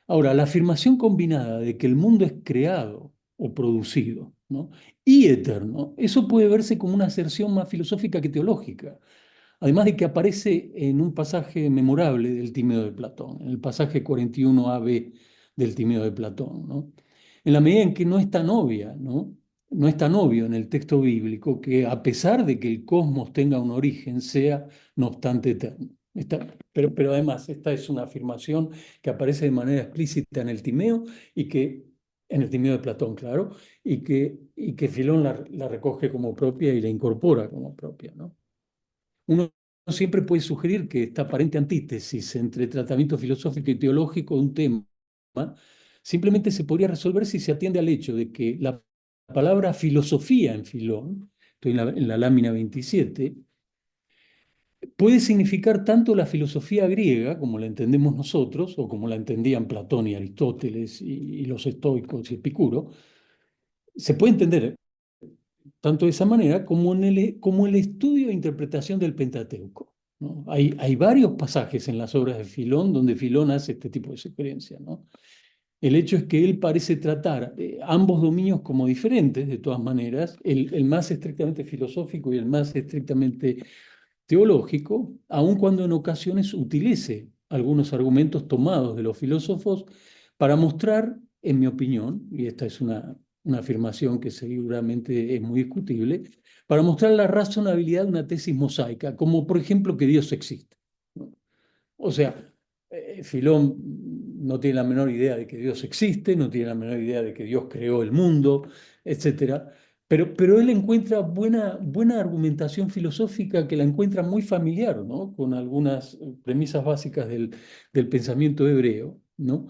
Ahora, la afirmación combinada de que el mundo es creado o producido, ¿no? Y eterno, eso puede verse como una aserción más filosófica que teológica. Además de que aparece en un pasaje memorable del Timeo de Platón, en el pasaje 41a-b del Timeo de Platón, ¿no? En la medida en que no es tan obvia, ¿no? No es tan obvio en el texto bíblico que a pesar de que el cosmos tenga un origen, sea no obstante eterno. Pero además, esta es una afirmación que aparece de manera explícita en el Timeo en el Timeo de Platón, claro, y que Filón la recoge como propia y la incorpora como propia, ¿no? Uno siempre puede sugerir que esta aparente antítesis entre tratamiento filosófico y teológico de un tema simplemente se podría resolver si se atiende al hecho de que la palabra filosofía en Filón, estoy en la lámina 27, puede significar tanto la filosofía griega, como la entendemos nosotros, o como la entendían Platón y Aristóteles y los estoicos y Epicuro, se puede entender tanto de esa manera como como el estudio e interpretación del Pentateuco, ¿no? Hay varios pasajes en las obras de Filón donde Filón hace este tipo de sugerencias, ¿no? El hecho es que él parece tratar ambos dominios como diferentes, de todas maneras, el más estrictamente filosófico y el más estrictamente teológico, aun cuando en ocasiones utilice algunos argumentos tomados de los filósofos para mostrar, en mi opinión, y esta es una afirmación que seguramente es muy discutible, para mostrar la razonabilidad de una tesis mosaica, como por ejemplo que Dios existe, ¿no? O sea, Filón no tiene la menor idea de que Dios existe, no tiene la menor idea de que Dios creó el mundo, etc. Pero él encuentra buena argumentación filosófica que la encuentra muy familiar, ¿no? Con algunas premisas básicas del pensamiento hebreo, ¿no?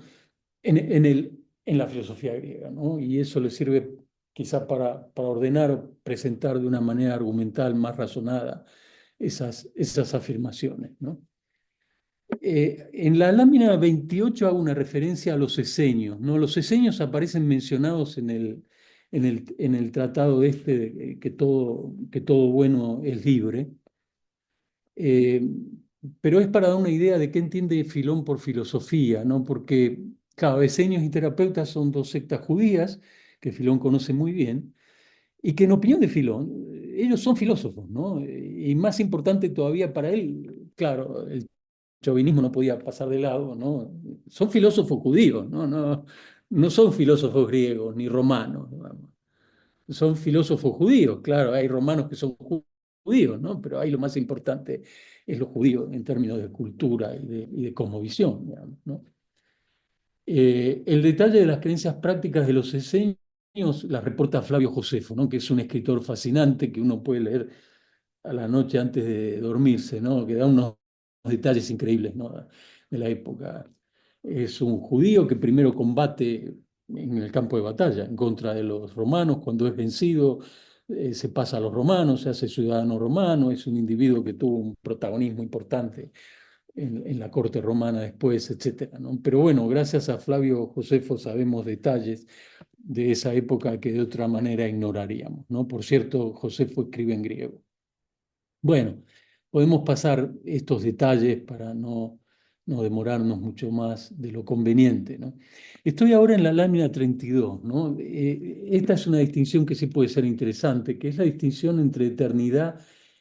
En la filosofía griega, ¿no? Y eso le sirve quizá para ordenar o presentar de una manera argumental más razonada esas afirmaciones, ¿no? En la lámina 28 hago una referencia a los esenios, ¿no? Los esenios aparecen mencionados en el tratado este de que todo bueno es libre, pero es para dar una idea de qué entiende Filón por filosofía, ¿no? Porque, claro, esenios y terapeutas son dos sectas judías que Filón conoce muy bien y que en opinión de Filón, ellos son filósofos, ¿no? Y más importante todavía para él, claro, el chauvinismo no podía pasar de lado, ¿no? Son filósofos judíos, ¿no? No son filósofos griegos ni romanos, digamos. Son filósofos judíos, claro, hay romanos que son judíos, ¿no? Pero ahí lo más importante es los judíos en términos de cultura y de cosmovisión, digamos, ¿no? El detalle de las creencias prácticas de los esenios las reporta Flavio Josefo, ¿no? Que es un escritor fascinante que uno puede leer a la noche antes de dormirse, ¿no? Que da unos detalles increíbles, ¿no? De la época. Es un judío que primero combate en el campo de batalla en contra de los romanos. Cuando es vencido, se pasa a los romanos, se hace ciudadano romano. Es un individuo que tuvo un protagonismo importante en la corte romana después, etcétera, ¿no? Pero bueno, gracias a Flavio Josefo sabemos detalles de esa época que de otra manera ignoraríamos, ¿no? Por cierto, Josefo escribe en griego. Bueno, podemos pasar estos detalles para no demorarnos mucho más de lo conveniente, ¿no? Estoy ahora en la lámina 32, ¿no? Esta es una distinción que sí puede ser interesante, que es la distinción entre eternidad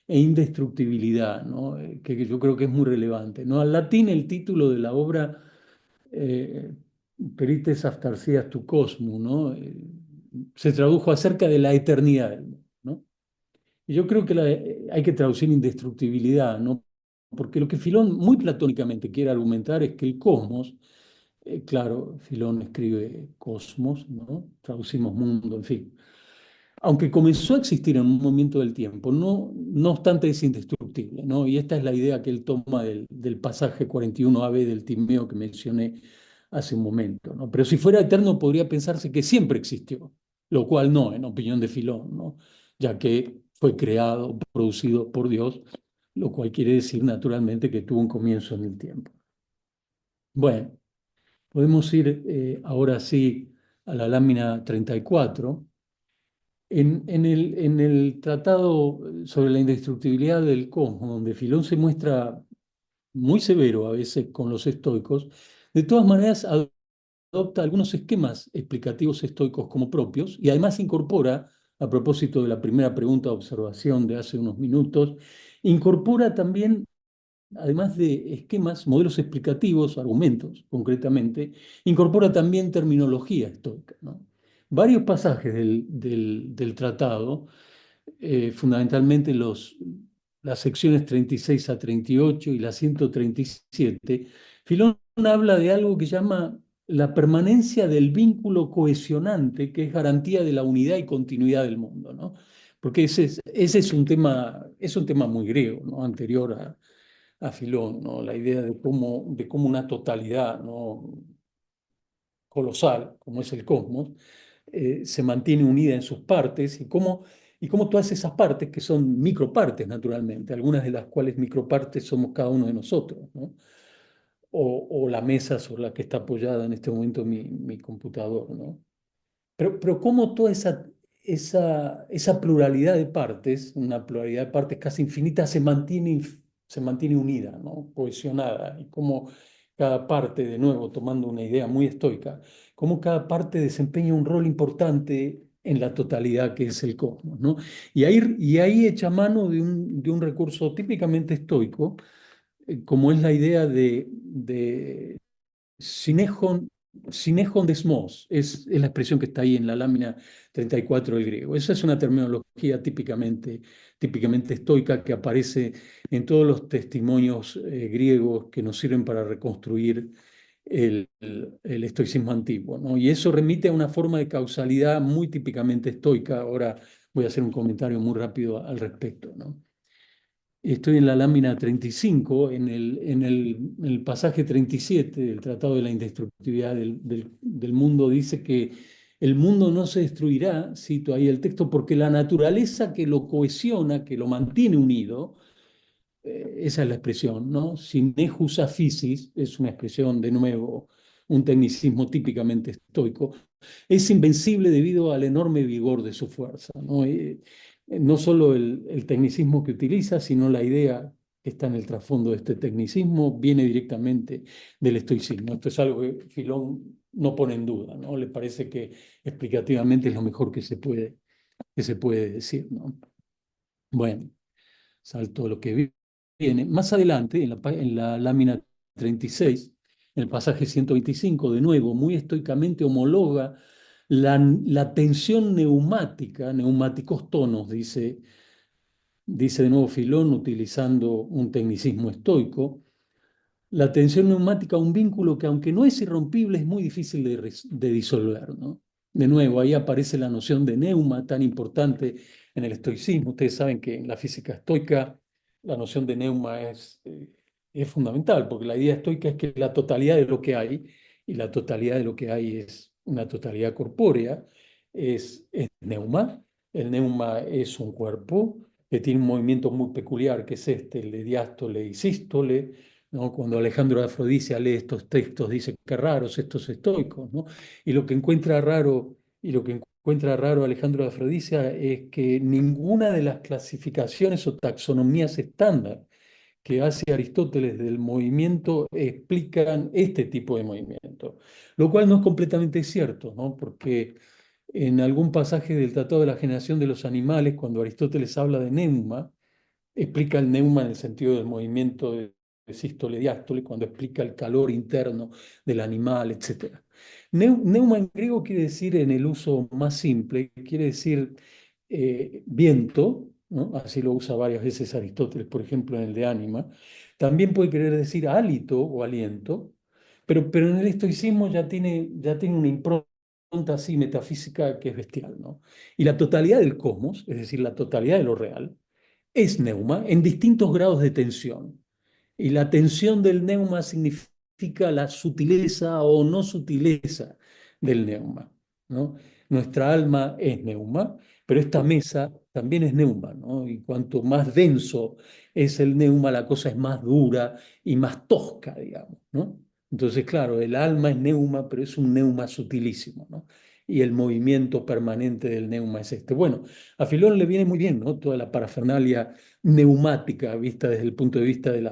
e indestructibilidad, ¿no? Que yo creo que es muy relevante, ¿no? Al latín el título de la obra eh, Perites Aftarsias tu Cosmo, ¿no? Se tradujo acerca de la eternidad del mundo, ¿no? Y yo creo que hay que traducir indestructibilidad, ¿no? Porque lo que Filón muy platónicamente quiere argumentar es que el cosmos, claro, Filón escribe cosmos, ¿no? Traducimos mundo, en fin. Aunque comenzó a existir en un momento del tiempo, no obstante es indestructible, ¿no? Y esta es la idea que él toma del pasaje 41ab del Timeo que mencioné hace un momento, ¿no? Pero si fuera eterno podría pensarse que siempre existió, lo cual no, en opinión de Filón, ¿no? Ya que fue creado, producido por Dios, lo cual quiere decir naturalmente que tuvo un comienzo en el tiempo. Bueno, podemos ir ahora sí a la lámina 34. En el tratado sobre la indestructibilidad del cosmos, donde Filón se muestra muy severo a veces con los estoicos, de todas maneras adopta algunos esquemas explicativos estoicos como propios y además incorpora, a propósito de la primera pregunta de observación de hace unos minutos, incorpora también, además de esquemas, modelos explicativos, argumentos concretamente, incorpora también terminología estoica, ¿no? Varios pasajes del tratado, fundamentalmente las secciones 36 a 38 y la 137, Filón habla de algo que llama la permanencia del vínculo cohesionante, que es garantía de la unidad y continuidad del mundo, ¿no? Porque ese es un tema muy griego, ¿no? Anterior a Filón, ¿no? La idea de cómo una totalidad, ¿no? Colosal, como es el cosmos, se mantiene unida en sus partes y cómo todas esas partes, que son micropartes naturalmente, algunas de las cuales micropartes somos cada uno de nosotros, ¿no? O la mesa sobre la que está apoyada en este momento mi computador, ¿no? Pero cómo toda esa pluralidad de partes, una pluralidad de partes casi infinita, se mantiene unida, ¿no? Cohesionada, y cómo cada parte, de nuevo, tomando una idea muy estoica, cómo cada parte desempeña un rol importante en la totalidad que es el cosmos, ¿no? Y ahí echa mano de un recurso típicamente estoico, como es la idea de Synejon, Synejon desmos, es la expresión que está ahí en la lámina 34 del griego. Esa es una terminología típicamente estoica que aparece en todos los testimonios griegos que nos sirven para reconstruir el estoicismo antiguo, ¿no? Y eso remite a una forma de causalidad muy típicamente estoica. Ahora voy a hacer un comentario muy rápido al respecto, ¿no? Estoy en la lámina 35, en el pasaje 37 del Tratado de la Indestructibilidad del Mundo, dice que el mundo no se destruirá, cito ahí el texto, porque la naturaleza que lo cohesiona, que lo mantiene unido, esa es la expresión, ¿no? Synechus a physis, es una expresión, de nuevo, un tecnicismo típicamente estoico, es invencible debido al enorme vigor de su fuerza, ¿no? No solo el tecnicismo que utiliza, sino la idea que está en el trasfondo de este tecnicismo viene directamente del estoicismo. Esto es algo que Filón no pone en duda, ¿no? Le parece que explicativamente es lo mejor que se puede decir, ¿no? Bueno, salto lo que viene. Más adelante, en la lámina 36, en el pasaje 125, de nuevo, muy estoicamente homologa la tensión neumática, neumáticos tonos, dice de nuevo Filón, utilizando un tecnicismo estoico, la tensión neumática, un vínculo que aunque no es irrompible, es muy difícil de disolver, ¿no? De nuevo, ahí aparece la noción de neuma, tan importante en el estoicismo. Ustedes saben que en la física estoica la noción de neuma es fundamental, porque la idea estoica es que la totalidad de lo que hay, y la totalidad de lo que hay es una totalidad corpórea, es neuma. El neuma es un cuerpo que tiene un movimiento muy peculiar, que es este, el de diástole y sístole, ¿no? Cuando Alejandro de Afrodisia lee estos textos, dice que raros estos estoicos, ¿no? Y lo que encuentra raro, Alejandro de Afrodisia es que ninguna de las clasificaciones o taxonomías estándar que hace Aristóteles del movimiento explican este tipo de movimiento, lo cual no es completamente cierto, ¿no? Porque en algún pasaje del Tratado de la Generación de los Animales, cuando Aristóteles habla de neuma, explica el neuma en el sentido del movimiento de sístole diástole, cuando explica el calor interno del animal, etc. Neuma en griego quiere decir, en el uso más simple, quiere decir viento, ¿no? Así lo usa varias veces Aristóteles, por ejemplo, en el de Ánima. También puede querer decir hálito o aliento, pero en el estoicismo ya tiene una impronta así metafísica que es bestial, ¿no? Y la totalidad del cosmos, es decir, la totalidad de lo real, es neuma en distintos grados de tensión. Y la tensión del neuma significa la sutileza o no sutileza del neuma, ¿no? Nuestra alma es neuma, pero esta mesa también es neuma, ¿no? Y cuanto más denso es el neuma, la cosa es más dura y más tosca, digamos, ¿no? Entonces, claro, el alma es neuma, pero es un neuma sutilísimo, ¿no? Y el movimiento permanente del neuma es este. Bueno, a Filón le viene muy bien, ¿no? Toda la parafernalia neumática vista desde el punto de vista de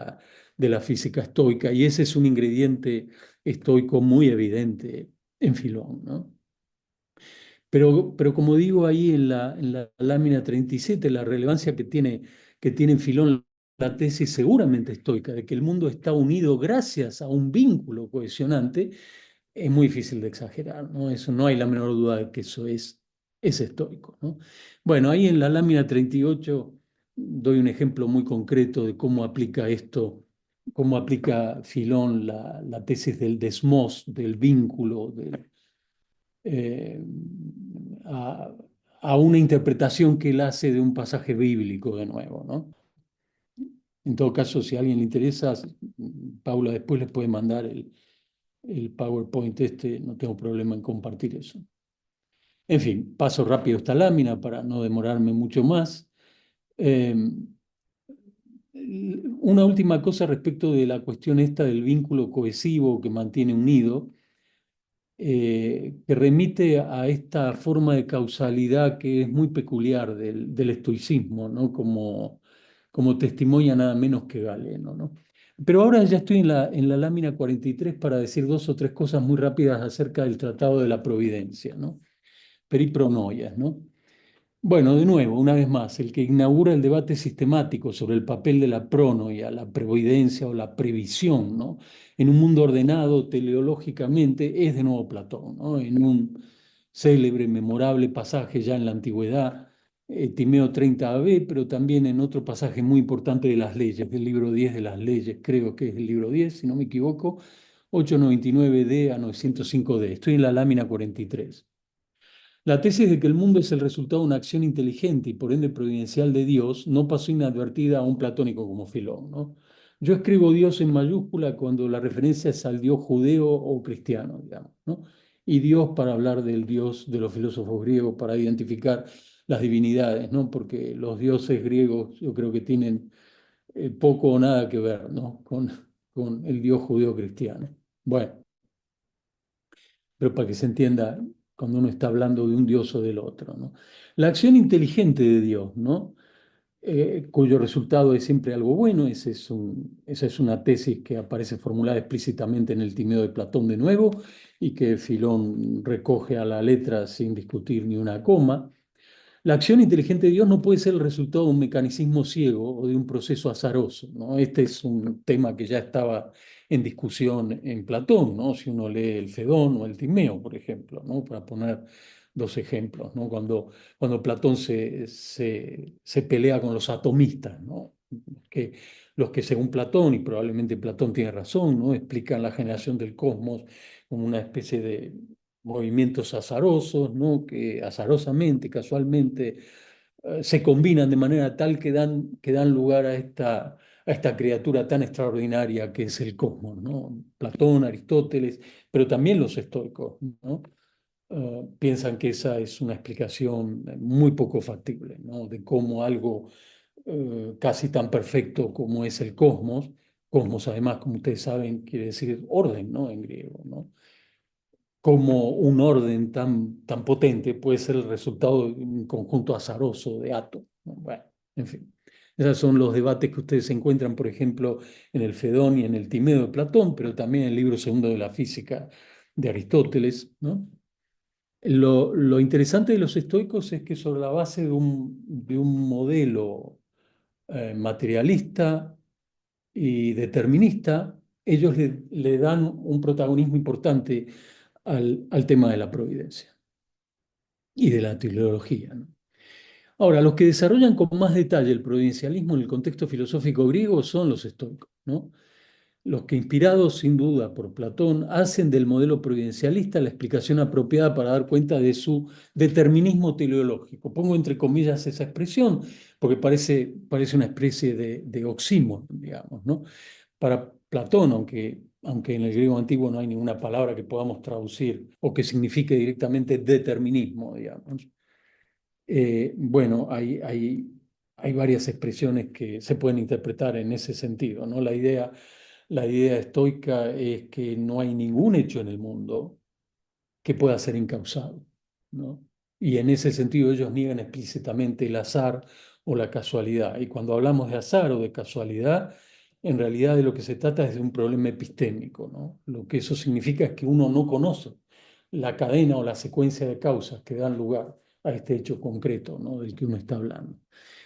la física estoica, y ese es un ingrediente estoico muy evidente en Filón, ¿no? Pero como digo ahí en la lámina 37, la relevancia que tiene en Filón la tesis seguramente estoica, de que el mundo está unido gracias a un vínculo cohesionante, es muy difícil de exagerar, ¿no? Eso no hay la menor duda de que eso es estoico, ¿no? Bueno, ahí en la lámina 38 doy un ejemplo muy concreto de cómo aplica esto, cómo aplica Filón la tesis del desmos, del vínculo, eh, a, a una interpretación que él hace de un pasaje bíblico de nuevo, ¿no? En todo caso, si a alguien le interesa, Paula después les puede mandar el PowerPoint este, no tengo problema en compartir eso. En fin, paso rápido esta lámina para no demorarme mucho más. Eh, una última cosa respecto de la cuestión esta del vínculo cohesivo que mantiene unido, que remite a esta forma de causalidad que es muy peculiar del estoicismo, ¿no? Como testimonia nada menos que Galeno, ¿no? Pero ahora ya estoy en la lámina 43 para decir dos o tres cosas muy rápidas acerca del Tratado de la Providencia, ¿no? Peripronoias, ¿no? Bueno, de nuevo, una vez más, el que inaugura el debate sistemático sobre el papel de la pronoia, la previdencia o la previsión, ¿no? En un mundo ordenado teleológicamente es de nuevo Platón, ¿no? En un célebre, memorable pasaje ya en la antigüedad, Timeo 30b, pero también en otro pasaje muy importante de las leyes, del libro 10 de las leyes, creo que es el libro 10, si no me equivoco, 899D a 905D. Estoy en la lámina 43. La tesis de que el mundo es el resultado de una acción inteligente y por ende providencial de Dios no pasó inadvertida a un platónico como Filón, ¿no? Yo escribo Dios en mayúscula cuando la referencia es al Dios judeo o cristiano, digamos, ¿no? Y Dios para hablar del Dios de los filósofos griegos, para identificar las divinidades, ¿no? Porque los dioses griegos yo creo que tienen poco o nada que ver, ¿no? con el Dios judeo cristiano. Bueno, pero para que se entienda cuando uno está hablando de un Dios o del otro, ¿no? La acción inteligente de Dios, ¿no? Cuyo resultado es siempre algo bueno, esa es una tesis que aparece formulada explícitamente en el Timeo de Platón de nuevo y que Filón recoge a la letra sin discutir ni una coma. La acción inteligente de Dios no puede ser el resultado de un mecanismo ciego o de un proceso azaroso, ¿no? Este es un tema que ya estaba en discusión en Platón, ¿no? Si uno lee el Fedón o el Timeo, por ejemplo, ¿no? Para poner dos ejemplos, ¿no? Cuando Platón se pelea con los atomistas, ¿no? Que, los que según Platón, y probablemente Platón tiene razón, ¿no? Explican la generación del cosmos como una especie de movimientos azarosos, ¿no? Que azarosamente, casualmente, se combinan de manera tal que dan lugar a esta criatura tan extraordinaria que es el cosmos, ¿no? Platón, Aristóteles, pero también los estoicos, ¿no? Piensan que esa es una explicación muy poco factible, ¿no? De cómo algo casi tan perfecto como es el cosmos además, como ustedes saben, quiere decir orden, ¿no? En griego, ¿no? Cómo un orden tan potente puede ser el resultado de un conjunto azaroso de átomos, ¿no? Bueno, en fin. Esos son los debates que ustedes encuentran, por ejemplo, en el Fedón y en el Timeo de Platón, pero también en el libro segundo de la física de Aristóteles, ¿no? Lo interesante de los estoicos es que sobre la base de un modelo materialista y determinista, ellos le dan un protagonismo importante al tema de la providencia y de la teleología, ¿no? Ahora, los que desarrollan con más detalle el providencialismo en el contexto filosófico griego son los estoicos, ¿no? Los que, inspirados sin duda por Platón, hacen del modelo providencialista la explicación apropiada para dar cuenta de su determinismo teleológico. Pongo entre comillas esa expresión porque parece una especie de oxímoron, digamos, ¿no? Para Platón, aunque en el griego antiguo no hay ninguna palabra que podamos traducir o que signifique directamente determinismo, digamos. Bueno, hay varias expresiones que se pueden interpretar en ese sentido, ¿no? La idea estoica es que no hay ningún hecho en el mundo que pueda ser incausado, ¿no? Y en ese sentido ellos niegan explícitamente el azar o la casualidad. Y cuando hablamos de azar o de casualidad, en realidad de lo que se trata es de un problema epistémico, ¿no? Lo que eso significa es que uno no conoce la cadena o la secuencia de causas que dan lugar a este hecho concreto, ¿no? Del que uno está hablando.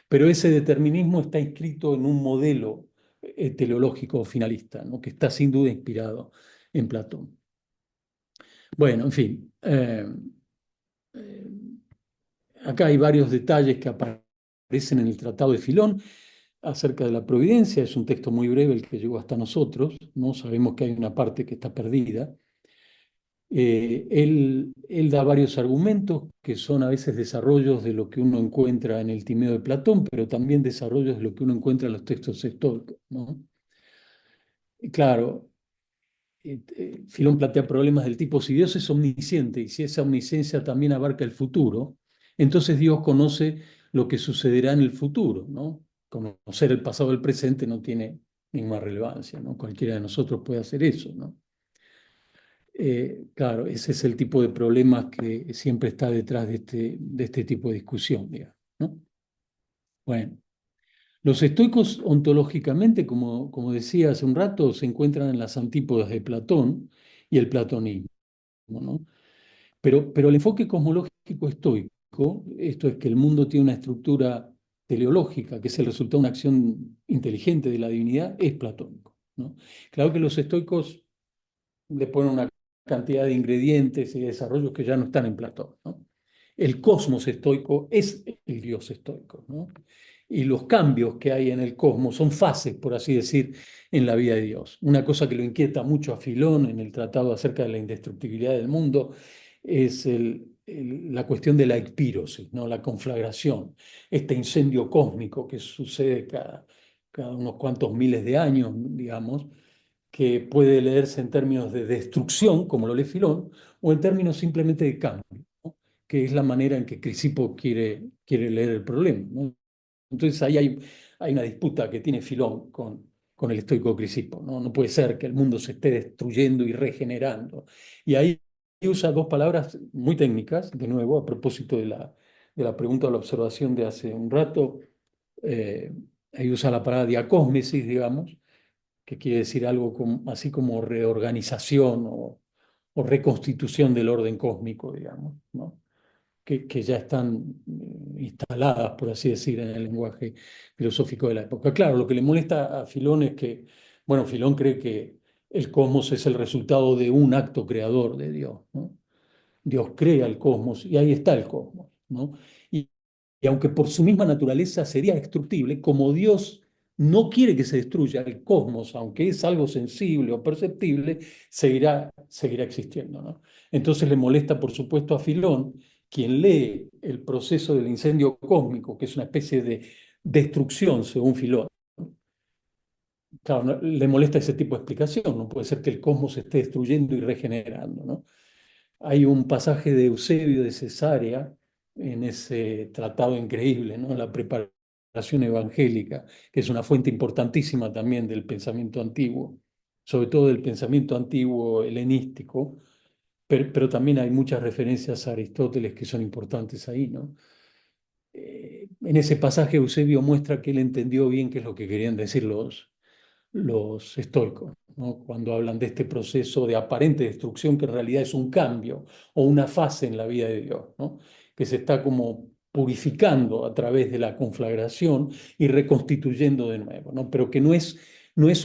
Pero ese determinismo está inscrito en un modelo teleológico finalista, ¿no? Que está sin duda inspirado en Platón. Bueno, en fin, acá hay varios detalles que aparecen en el Tratado de Filón acerca de la providencia. Es un texto muy breve el que llegó hasta nosotros, ¿no? Sabemos que hay una parte que está perdida. Él da varios argumentos que son a veces desarrollos de lo que uno encuentra en el Timeo de Platón, pero también desarrollos de lo que uno encuentra en los textos estoicos, ¿no? Y claro, Filón plantea problemas del tipo, si Dios es omnisciente y si esa omnisciencia también abarca el futuro, entonces Dios conoce lo que sucederá en el futuro, ¿no? Conocer el pasado y el presente no tiene ninguna relevancia, ¿no? Cualquiera de nosotros puede hacer eso, ¿no? Claro, ese es el tipo de problemas que siempre está detrás de este tipo de discusión, digamos, ¿no? Bueno, los estoicos ontológicamente, como decía hace un rato, se encuentran en las antípodas de Platón y el platonismo, ¿no? Pero el enfoque cosmológico estoico, esto es que el mundo tiene una estructura teleológica, que es el resultado de una acción inteligente de la divinidad, es platónico, ¿no? Claro que los estoicos le ponen una cantidad de ingredientes y desarrollos que ya no están en Platón, ¿no? El cosmos estoico es el Dios estoico, ¿no? y los cambios que hay en el cosmos son fases, por así decir, en la vida de Dios. Una cosa que lo inquieta mucho a Filón en el tratado acerca de la indestructibilidad del mundo es la cuestión de la ecpírosis, ¿no? La conflagración, este incendio cósmico que sucede cada unos cuantos miles de años, digamos, que puede leerse en términos de destrucción, como lo lee Filón, o en términos simplemente de cambio, ¿no? Que es la manera en que Crisipo quiere leer el problema, ¿no? Entonces ahí hay una disputa que tiene Filón con el estoico Crisipo, ¿no? No puede ser que el mundo se esté destruyendo y regenerando. Y ahí usa dos palabras muy técnicas, de nuevo, a propósito de la pregunta o la observación de hace un rato. Ahí usa la palabra diacósmesis, digamos, que quiere decir algo así como reorganización o reconstitución del orden cósmico, digamos, ¿no? Que ya están instaladas, por así decir, en el lenguaje filosófico de la época. Claro, lo que le molesta a Filón es que, bueno, Filón cree que el cosmos es el resultado de un acto creador de Dios, ¿no? Dios crea el cosmos y ahí está el cosmos, ¿no? Y, y aunque por su misma naturaleza sería destructible, como Dios no quiere que se destruya el cosmos, aunque es algo sensible o perceptible, seguirá existiendo, ¿no? Entonces le molesta, por supuesto, a Filón, quien lee el proceso del incendio cósmico, que es una especie de destrucción, según Filón. Claro, le molesta ese tipo de explicación, no puede ser que el cosmos se esté destruyendo y regenerando, ¿no? Hay un pasaje de Eusebio de Cesarea en ese tratado increíble, ¿no? La preparación evangélica, que es una fuente importantísima también del pensamiento antiguo, sobre todo del pensamiento antiguo helenístico, pero también hay muchas referencias a Aristóteles que son importantes ahí, ¿no? En ese pasaje Eusebio muestra que él entendió bien qué es lo que querían decir los estoicos, ¿no? Cuando hablan de este proceso de aparente destrucción que en realidad es un cambio o una fase en la vida de Dios, ¿no? Que se está como purificando a través de la conflagración y reconstituyendo de nuevo, ¿no? Pero que no es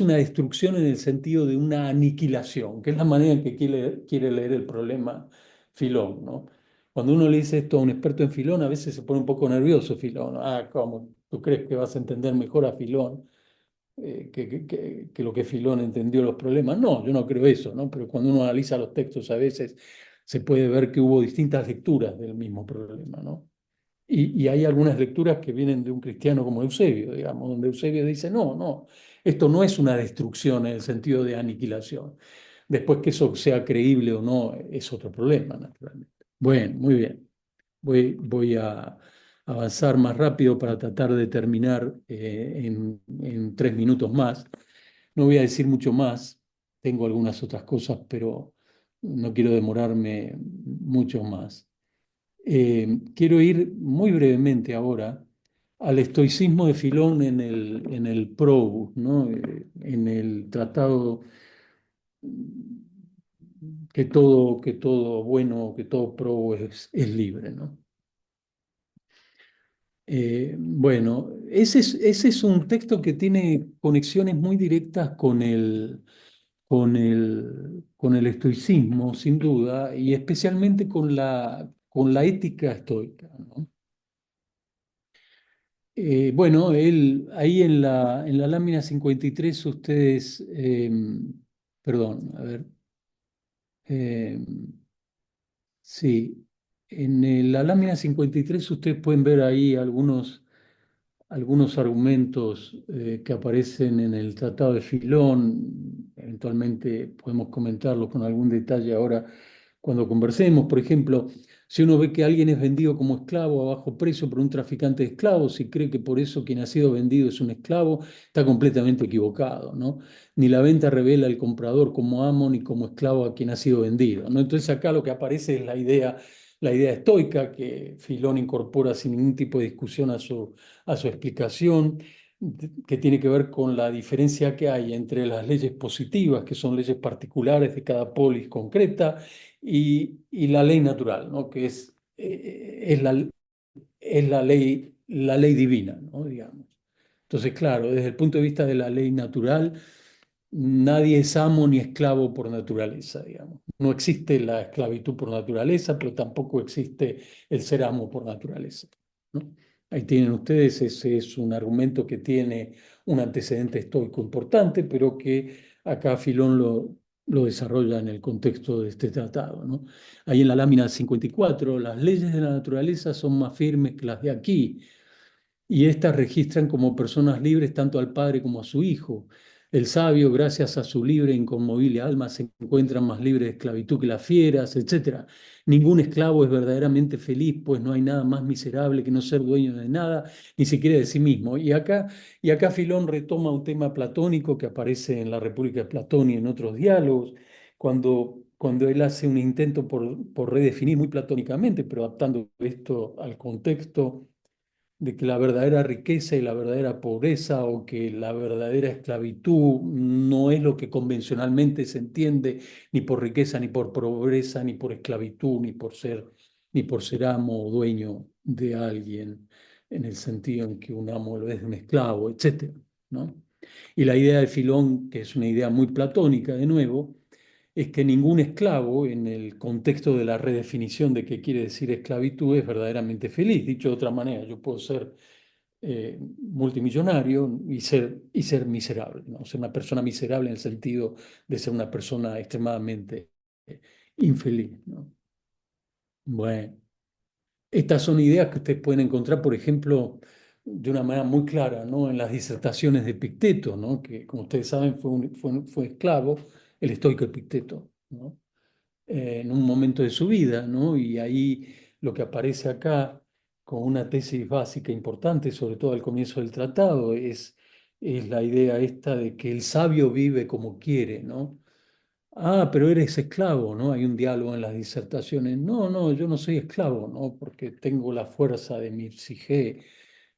una destrucción en el sentido de una aniquilación, que es la manera en que quiere leer el problema Filón, ¿no? Cuando uno le dice esto a un experto en Filón, a veces se pone un poco nervioso Filón. Ah, ¿cómo? ¿Tú crees que vas a entender mejor a Filón que lo que Filón entendió los problemas? No, yo no creo eso, ¿no? Pero cuando uno analiza los textos a veces se puede ver que hubo distintas lecturas del mismo problema, ¿no? Y hay algunas lecturas que vienen de un cristiano como Eusebio, digamos, donde Eusebio dice, no, no, esto no es una destrucción en el sentido de aniquilación. Después que eso sea creíble o no es otro problema, naturalmente. Bueno, muy bien. Voy a avanzar más rápido para tratar de terminar en 3 minutos más. No voy a decir mucho más, tengo algunas otras cosas, pero no quiero demorarme mucho más. Quiero ir muy brevemente ahora al estoicismo de Filón en el Probus, ¿no? En el tratado que todo bueno, que todo Probus es libre, ¿no? Bueno, ese es un texto que tiene conexiones muy directas con el estoicismo, sin duda, y especialmente con la ética estoica, ¿no? Bueno, ahí en la lámina 53 ustedes, perdón, a ver, eh, sí, la lámina 53 ustedes pueden ver ahí algunos argumentos que aparecen en el Tratado de Filón. Eventualmente podemos comentarlos con algún detalle ahora cuando conversemos. Por ejemplo, si uno ve que alguien es vendido como esclavo a bajo precio por un traficante de esclavos y cree que por eso quien ha sido vendido es un esclavo, está completamente equivocado, ¿no? Ni la venta revela al comprador como amo ni como esclavo a quien ha sido vendido, ¿no? Entonces acá lo que aparece es la idea estoica que Filón incorpora sin ningún tipo de discusión a su explicación, que tiene que ver con la diferencia que hay entre las leyes positivas, que son leyes particulares de cada polis concreta, y la ley natural, ¿no? Que es la ley divina, ¿no? Digamos. Entonces, claro, desde el punto de vista de la ley natural, nadie es amo ni esclavo por naturaleza, digamos. No existe la esclavitud por naturaleza, pero tampoco existe el ser amo por naturaleza, ¿no? Ahí tienen ustedes, ese es un argumento que tiene un antecedente estoico importante, pero que acá Filón lo desarrolla en el contexto de este tratado, ¿no? Ahí en la lámina 54, las leyes de la naturaleza son más firmes que las de aquí, y éstas registran como personas libres tanto al padre como a su hijo. El sabio, gracias a su libre e inconmovible alma, se encuentra más libre de esclavitud que las fieras, etc. Ningún esclavo es verdaderamente feliz, pues no hay nada más miserable que no ser dueño de nada, ni siquiera de sí mismo. Y acá Filón retoma un tema platónico que aparece en la República de Platón y en otros diálogos, cuando él hace un intento por redefinir muy platónicamente, pero adaptando esto al contexto de que la verdadera riqueza y la verdadera pobreza o que la verdadera esclavitud no es lo que convencionalmente se entiende ni por riqueza, ni por pobreza, ni por esclavitud, ni por ser amo o dueño de alguien, en el sentido en que un amo lo es de un esclavo, etcétera, ¿no? Y la idea de Filón, que es una idea muy platónica de nuevo, es que ningún esclavo, en el contexto de la redefinición de qué quiere decir esclavitud, es verdaderamente feliz. Dicho de otra manera, yo puedo ser multimillonario y ser miserable, ¿no? Ser una persona miserable en el sentido de ser una persona extremadamente infeliz, ¿no? Bueno, estas son ideas que ustedes pueden encontrar, por ejemplo, de una manera muy clara, ¿no? En las disertaciones de Epicteto, ¿no? Que, como ustedes saben, fue esclavo, el estoico Epicteto, ¿no? En un momento de su vida, ¿no? Y ahí lo que aparece acá con una tesis básica importante, sobre todo al comienzo del tratado, es la idea esta de que el sabio vive como quiere, ¿no? Ah, pero eres esclavo, ¿no? Hay un diálogo en las disertaciones. No, no, yo no soy esclavo, ¿no? Porque tengo la fuerza de mi psique.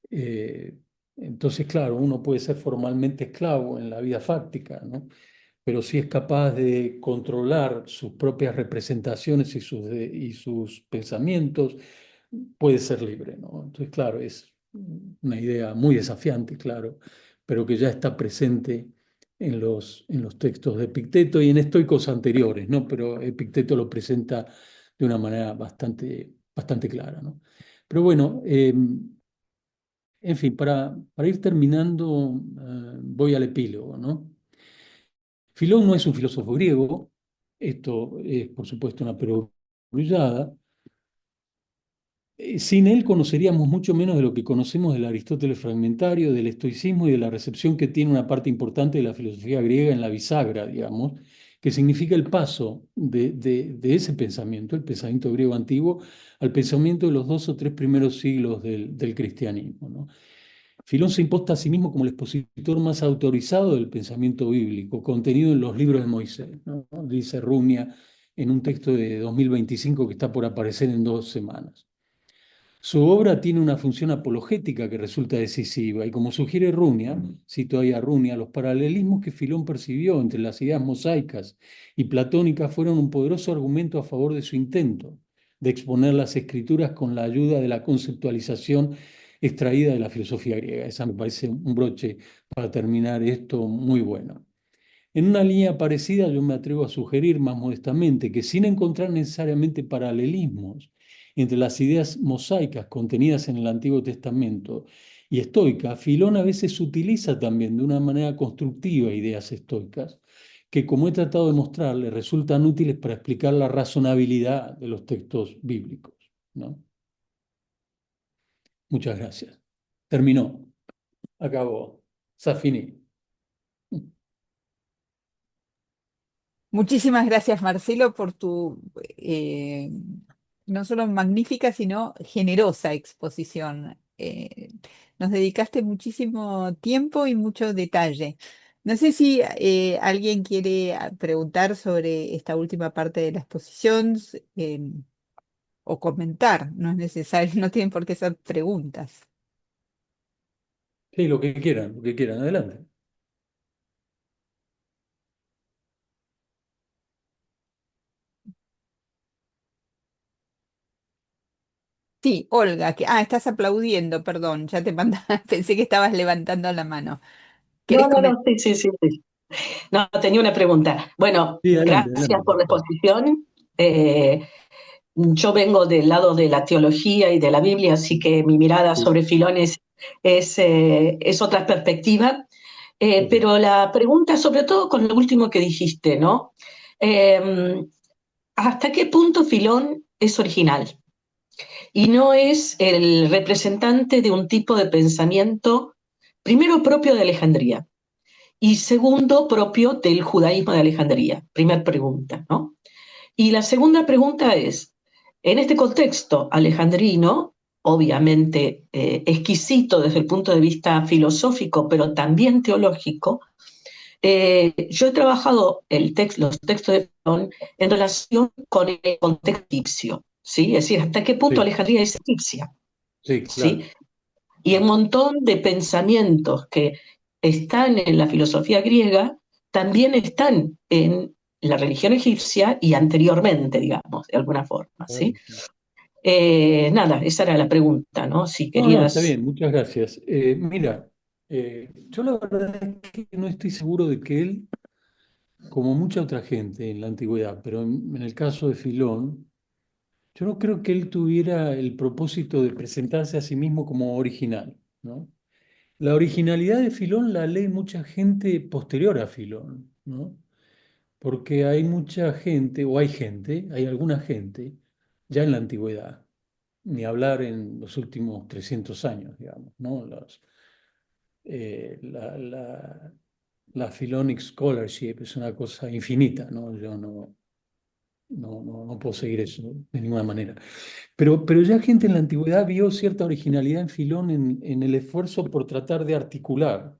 Eh, entonces, claro, uno puede ser formalmente esclavo en la vida fáctica, ¿no? Pero si es capaz de controlar sus propias representaciones y sus pensamientos, puede ser libre, ¿no? Entonces, claro, es una idea muy desafiante, claro, pero que ya está presente en los textos de Epicteto y en estoicos anteriores, ¿no? Pero Epicteto lo presenta de una manera bastante, bastante clara, ¿no? Pero bueno, en fin, para ir terminando, voy al epílogo, ¿no? Filón no es un filósofo griego, esto es por supuesto una perogrullada. Sin él conoceríamos mucho menos de lo que conocemos del Aristóteles fragmentario, del estoicismo y de la recepción que tiene una parte importante de la filosofía griega en la bisagra, digamos, que significa el paso de ese pensamiento, el pensamiento griego antiguo, al pensamiento de los 2 o 3 primeros siglos del cristianismo, ¿no? Filón se imposta a sí mismo como el expositor más autorizado del pensamiento bíblico, contenido en los libros de Moisés, ¿no? Dice Runia en un texto de 2025 que está por aparecer en 2 semanas. Su obra tiene una función apologética que resulta decisiva, y como sugiere Runia, cito ahí a Runia, los paralelismos que Filón percibió entre las ideas mosaicas y platónicas fueron un poderoso argumento a favor de su intento de exponer las escrituras con la ayuda de la conceptualización extraída de la filosofía griega. Esa me parece un broche para terminar esto muy bueno. En una línea parecida, yo me atrevo a sugerir más modestamente que sin encontrar necesariamente paralelismos entre las ideas mosaicas contenidas en el Antiguo Testamento y estoicas, Filón a veces utiliza también de una manera constructiva ideas estoicas que, como he tratado de mostrar, le resultan útiles para explicar la razonabilidad de los textos bíblicos, ¿no? Muchas gracias. Terminó. Acabó. Safini. Muchísimas gracias, Marcelo, por tu no solo magnífica, sino generosa exposición. Nos dedicaste muchísimo tiempo y mucho detalle. No sé si alguien quiere preguntar sobre esta última parte de la exposición o comentar. No es necesario, no tienen por qué ser preguntas. Sí, lo que quieran, adelante. Sí, Olga, estás aplaudiendo, perdón, ya te mandaba, pensé que estabas levantando la mano. No, ¿Querés no, comentar? no, sí, sí, sí, sí. No, tenía una pregunta. Bueno, Sí, adelante, gracias adelante, por por la favor. exposición. Eh, yo vengo del lado de la teología y de la Biblia, así que mi mirada Sí, sobre Filón es otra perspectiva. sí, Pero la pregunta, sobre todo con lo último que dijiste, ¿no? Eh, ¿Hasta qué punto Filón es original? Y no es el representante de un tipo de pensamiento, primero propio de Alejandría y segundo propio del judaísmo de Alejandría. Primer pregunta, ¿no? Y la segunda pregunta es, en este contexto alejandrino, obviamente exquisito desde el punto de vista filosófico, pero también teológico, yo he trabajado los textos de Platón en relación con el contexto egipcio, ¿sí? Es decir, hasta qué punto sí, Alejandría es egipcia, sí, ¿sí? claro. Y un montón de pensamientos que están en la filosofía griega también están en la religión egipcia y anteriormente, digamos, de alguna forma, ¿sí? Claro. Nada, esa era la pregunta, ¿no? Si No, no, está querías... bien, muchas gracias. Mira, yo la verdad es que no estoy seguro de que él, como mucha otra gente en la antigüedad, pero en el caso de Filón, yo no creo que él tuviera el propósito de presentarse a sí mismo como original, ¿no? La originalidad de Filón la lee mucha gente posterior a Filón, ¿no? Porque hay mucha gente, o hay gente, hay alguna gente, ya en la antigüedad, ni hablar en los últimos 300 años, digamos, ¿no? Eh, la, la, la Philonic Scholarship es una cosa infinita, ¿no? Yo no puedo seguir eso de ninguna manera. Pero ya gente en la antigüedad vio cierta originalidad en Filón en el esfuerzo por tratar de articular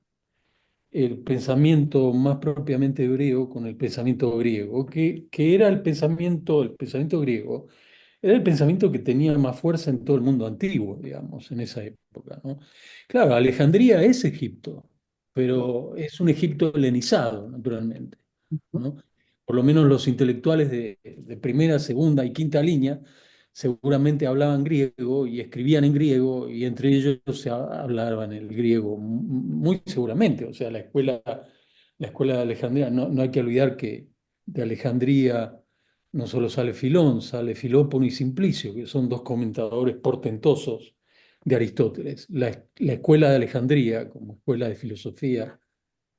el pensamiento más propiamente hebreo con el pensamiento griego, que era el pensamiento griego, era el pensamiento que tenía más fuerza en todo el mundo antiguo, digamos, en esa época, ¿no? Claro, Alejandría es Egipto, pero es un Egipto helenizado, naturalmente, ¿no? Por lo menos los intelectuales de primera, segunda y quinta línea seguramente hablaban griego y escribían en griego y entre ellos hablaban el griego muy seguramente. O sea, la escuela de Alejandría, no hay que olvidar que de Alejandría no solo sale Filón, sale Filópono y Simplicio, que son dos comentadores portentosos de Aristóteles. La escuela de Alejandría, como escuela de filosofía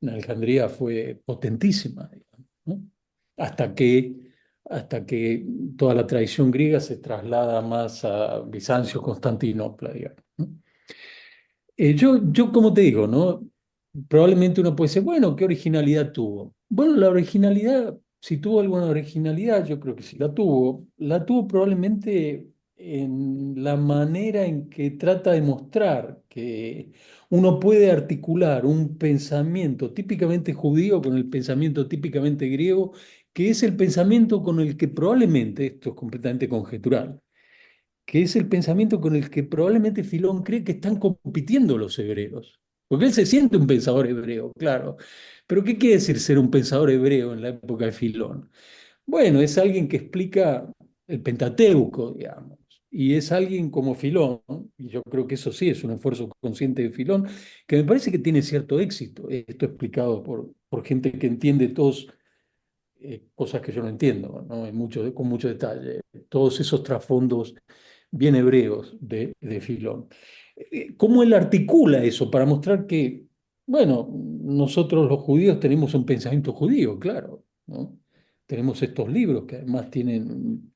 en Alejandría, fue potentísima, digamos, ¿no? Hasta que, hasta que toda la tradición griega se traslada más a Bizancio, Constantinopla, digamos, ¿no? Yo, como te digo, ¿no? Probablemente uno puede decir, bueno, ¿qué originalidad tuvo? Bueno, la originalidad, si tuvo alguna originalidad, yo creo que sí la tuvo. La tuvo probablemente en la manera en que trata de mostrar que uno puede articular un pensamiento típicamente judío con el pensamiento típicamente griego, que es el pensamiento con el que probablemente, esto es completamente conjetural, que es el pensamiento con el que probablemente Filón cree que están compitiendo los hebreos. Porque él se siente un pensador hebreo, claro. Pero ¿qué quiere decir ser un pensador hebreo en la época de Filón? Bueno, es alguien que explica el Pentateuco, digamos. Y es alguien como Filón, ¿no? Y yo creo que eso sí es un esfuerzo consciente de Filón, que me parece que tiene cierto éxito. Esto explicado por gente que entiende todos cosas que yo no entiendo, ¿no? Con mucho detalle. Todos esos trasfondos bien hebreos de Filón. ¿Cómo él articula eso para mostrar que, bueno, nosotros los judíos tenemos un pensamiento judío, claro, ¿no? Tenemos estos libros que además tienen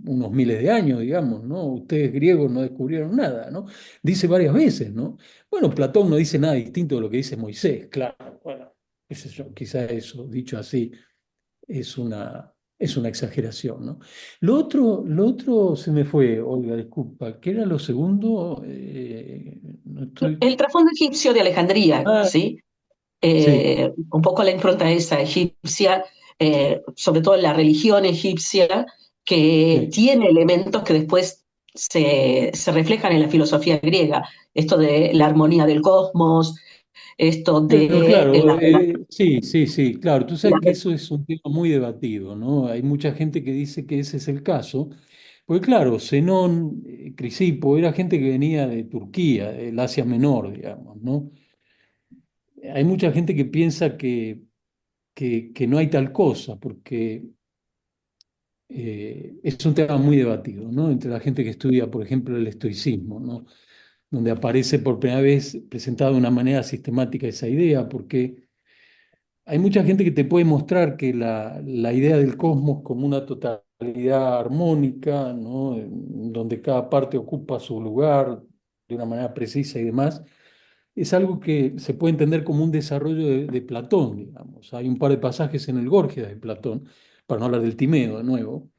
unos miles de años, digamos, ¿no? Ustedes griegos no descubrieron nada, ¿no? Dice varias veces, ¿no? Bueno, Platón no dice nada distinto de lo que dice Moisés, claro, bueno, qué sé yo, quizá eso, dicho así, es una exageración, ¿no? Lo otro se me fue, Olga, disculpa, ¿qué era lo segundo? No estoy... El trasfondo egipcio de Alejandría, Ah, ¿sí? sí, Un poco la impronta esa egipcia, sobre todo la religión egipcia, que sí. tiene elementos que después se reflejan en la filosofía griega. Esto de la armonía del cosmos, esto Bueno, de claro, sí, sí, sí, claro. Tú sabes que la- eso es un tema muy debatido, ¿no? Hay mucha gente que dice que ese es el caso, porque claro, Zenón, Crisipo, era gente que venía de Turquía, del Asia Menor, digamos, ¿no? Hay mucha gente que piensa que no hay tal cosa, porque es un tema muy debatido, ¿no? Entre la gente que estudia, por ejemplo, el estoicismo, ¿no? Donde aparece por primera vez presentada de una manera sistemática esa idea, porque hay mucha gente que te puede mostrar que la idea del cosmos como una totalidad armónica, ¿no? Donde cada parte ocupa su lugar de una manera precisa y demás, es algo que se puede entender como un desarrollo de Platón, digamos. Hay un par de pasajes en el Gorgias de Platón, para no hablar del Timeo de nuevo,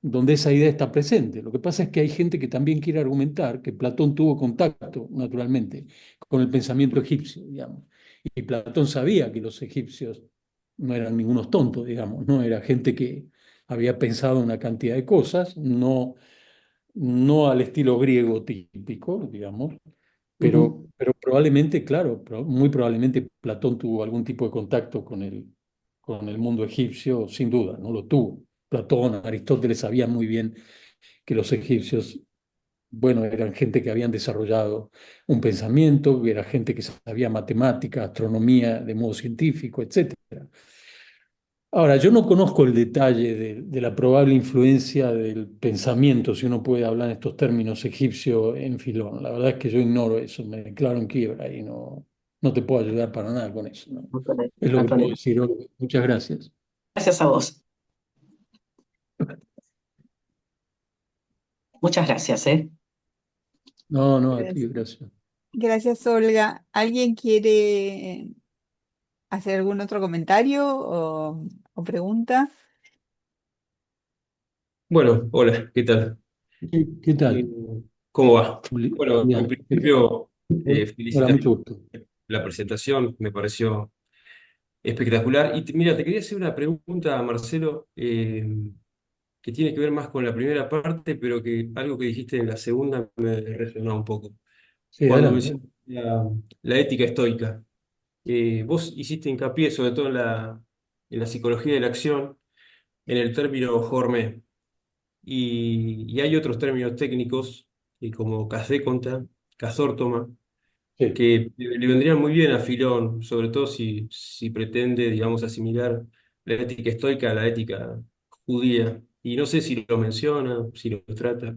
donde esa idea está presente. Lo que pasa es que hay gente que también quiere argumentar que Platón tuvo contacto, naturalmente, con el pensamiento egipcio, digamos. Y Platón sabía que los egipcios no eran ningunos tontos, digamos, ¿no? Era gente que había pensado una cantidad de cosas, no al estilo griego típico, digamos, Ujú. pero probablemente, claro, muy probablemente Platón tuvo algún tipo de contacto con el mundo egipcio, sin duda, no lo tuvo. Platón, Aristóteles sabían muy bien que los egipcios, bueno, eran gente que habían desarrollado un pensamiento, que era gente que sabía matemática, astronomía de modo científico, etcétera. Ahora, yo no conozco el detalle de la probable influencia del pensamiento, si uno puede hablar en estos términos, egipcio en Filón. La verdad es que yo ignoro eso, me declaro en quiebra y no te puedo ayudar para nada con eso, ¿no? No hay problema, Es no lo hay que puedo problema. decir hoy. Muchas gracias. Gracias a vos. Muchas gracias, ¿eh? No, a ti, Gracias. gracias. Gracias, Olga. ¿Alguien quiere hacer algún otro comentario o pregunta? Bueno, hola, ¿qué tal? ¿Qué Eh, tal, ¿Cómo va? Bueno, en Julián? ¿Qué tal? principio, Hola, felicitar mucho gusto. la presentación, me pareció espectacular. Y mira, te quería hacer una pregunta, Marcelo, que tiene que ver más con la primera parte, pero que algo que dijiste en la segunda me resonó un poco. Sí, Cuando adelante. mencionaste la ética estoica, vos hiciste hincapié sobre todo en la psicología de la acción, en el término hormé. Y hay otros términos técnicos, como cazéconta, cazórtoma, Sí. que le vendrían muy bien a Filón, sobre todo si pretende, digamos, asimilar la ética estoica a la ética judía. Y no sé si lo menciona, si lo trata.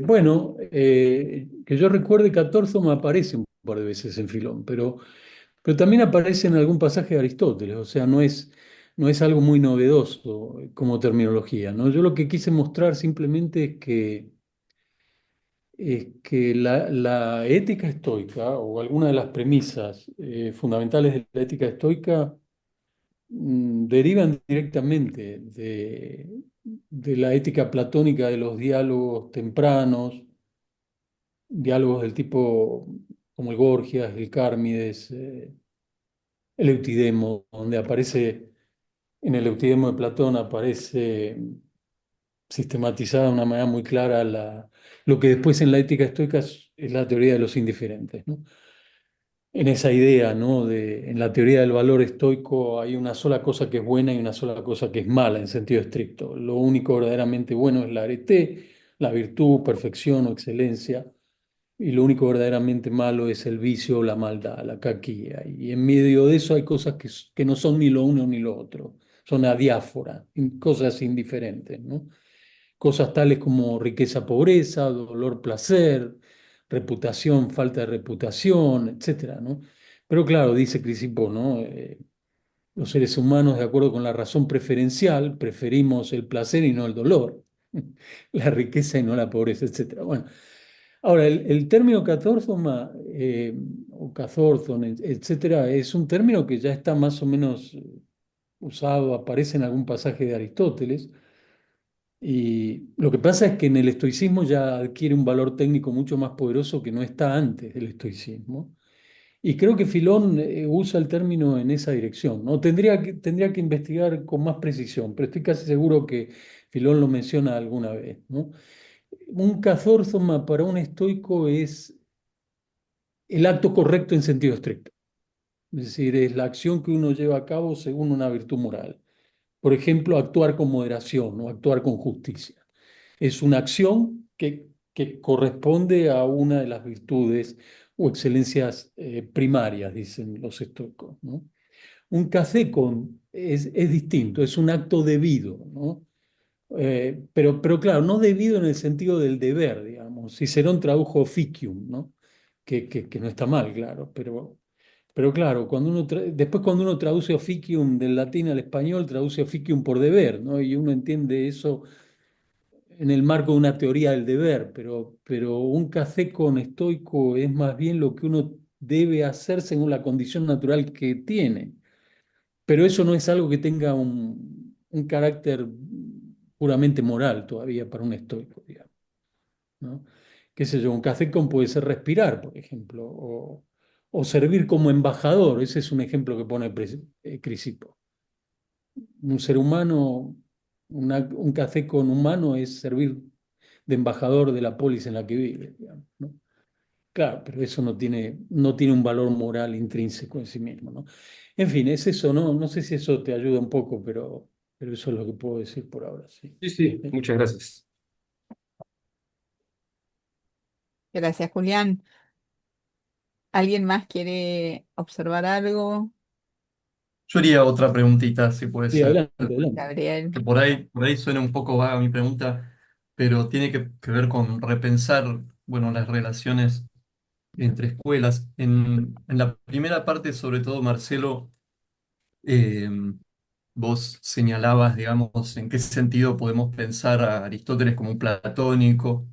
Bueno, que yo recuerde, Catórzoma aparece un par de veces en Filón, pero también aparece en algún pasaje de Aristóteles, o sea, no es algo muy novedoso como terminología, ¿no? Yo lo que quise mostrar simplemente es que la ética estoica, o alguna de las premisas fundamentales de la ética estoica, derivan directamente de la ética platónica de los diálogos tempranos, diálogos del tipo como el Gorgias, el Cármides, el Eutidemo, donde aparece, en el Eutidemo de Platón aparece sistematizada de una manera muy clara lo que después en la ética estoica es la teoría de los indiferentes, ¿no? En esa idea, ¿no? En la teoría del valor estoico hay una sola cosa que es buena y una sola cosa que es mala en sentido estricto. Lo único verdaderamente bueno es la arete, la virtud, perfección o excelencia, y lo único verdaderamente malo es el vicio, la maldad, la caquía. Y en medio de eso hay cosas que no son ni lo uno ni lo otro, son adiáforas, cosas indiferentes, ¿no? Cosas tales como riqueza, pobreza, dolor, placer, reputación, falta de reputación, etcétera, ¿no? Pero claro, dice Crisipo, ¿no? Los seres humanos, de acuerdo con la razón preferencial, preferimos el placer y no el dolor, la riqueza y no la pobreza, etcétera. Bueno, ahora, el término catórzoma o cathorthon, etcétera, es un término que ya está más o menos usado, aparece en algún pasaje de Aristóteles. Y lo que pasa es que en el estoicismo ya adquiere un valor técnico mucho más poderoso que no está antes del estoicismo. Y creo que Filón usa el término en esa dirección, ¿no? Tendría que investigar con más precisión, pero estoy casi seguro que Filón lo menciona alguna vez, ¿no? Un cathórzoma para un estoico es el acto correcto en sentido estricto. Es decir, es la acción que uno lleva a cabo según una virtud moral. Por ejemplo, actuar con moderación o actuar con justicia. Es una acción que corresponde a una de las virtudes o excelencias primarias, dicen los estoicos, ¿no? Un cacécon es distinto, es un acto debido, ¿no? Pero claro, no debido en el sentido del deber, digamos. Cicerón tradujo officium, ¿no? Que no está mal, claro, pero claro, después cuando uno traduce officium del latín al español, traduce officium por deber, ¿no? Y uno entiende eso en el marco de una teoría del deber, pero un café con estoico es más bien lo que uno debe hacer según la condición natural que tiene. Pero eso no es algo que tenga un carácter puramente moral todavía para un estoico, digamos, ¿no? Qué sé yo, un cafecón puede ser respirar, por ejemplo, o servir como embajador. Ese es un ejemplo que pone Crisipo. Un ser humano, un cafecón humano es servir de embajador de la polis en la que vive, digamos, ¿no? Claro, pero eso no tiene un valor moral intrínseco en sí mismo, ¿no? En fin, es eso, ¿no? No sé si eso te ayuda un poco, pero eso es lo que puedo decir por ahora, sí. Sí, sí, muchas gracias. Gracias, Julián. ¿Alguien más quiere observar algo? Yo haría otra preguntita, si puede Sí, ser, adelante, adelante. Gabriel. que por ahí suena un poco vaga mi pregunta, pero tiene que ver con repensar, bueno, las relaciones entre escuelas. En la primera parte, sobre todo, Marcelo, eh, vos señalabas, digamos, en qué sentido podemos pensar a Aristóteles como un platónico.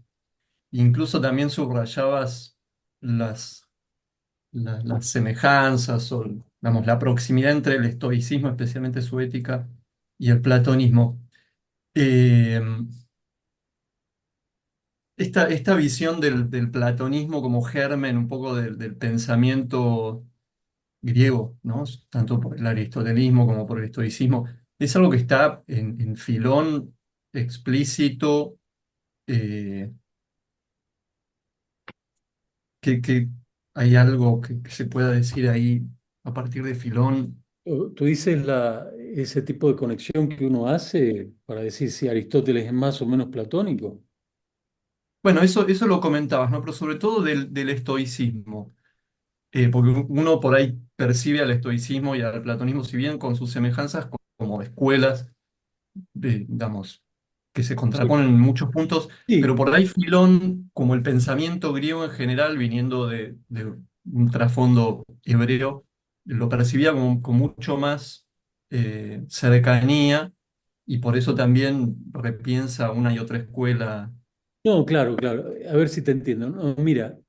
Incluso también subrayabas las, las semejanzas o, digamos, la proximidad entre el estoicismo, especialmente su ética, y el platonismo. Eh, esta visión del platonismo como germen un poco del pensamiento griego, ¿no? Tanto por el aristotelismo como por el estoicismo, es algo que está en Filón explícito, eh, que hay algo que se pueda decir ahí a partir de Filón. Tú dices ese tipo de conexión que uno hace para decir si Aristóteles es más o menos platónico. Bueno, eso lo comentabas, ¿no? Pero sobre todo del estoicismo. Porque uno por ahí percibe al estoicismo y al platonismo, si bien con sus semejanzas como escuelas, digamos, que se Sí, contraponen en muchos puntos, pero sí. por ahí Filón, como el pensamiento griego en general, viniendo de un trasfondo hebreo, lo percibía como, con mucho más cercanía y por eso también repiensa una y otra escuela. No, claro, claro. A ver si te entiendo. No, mira,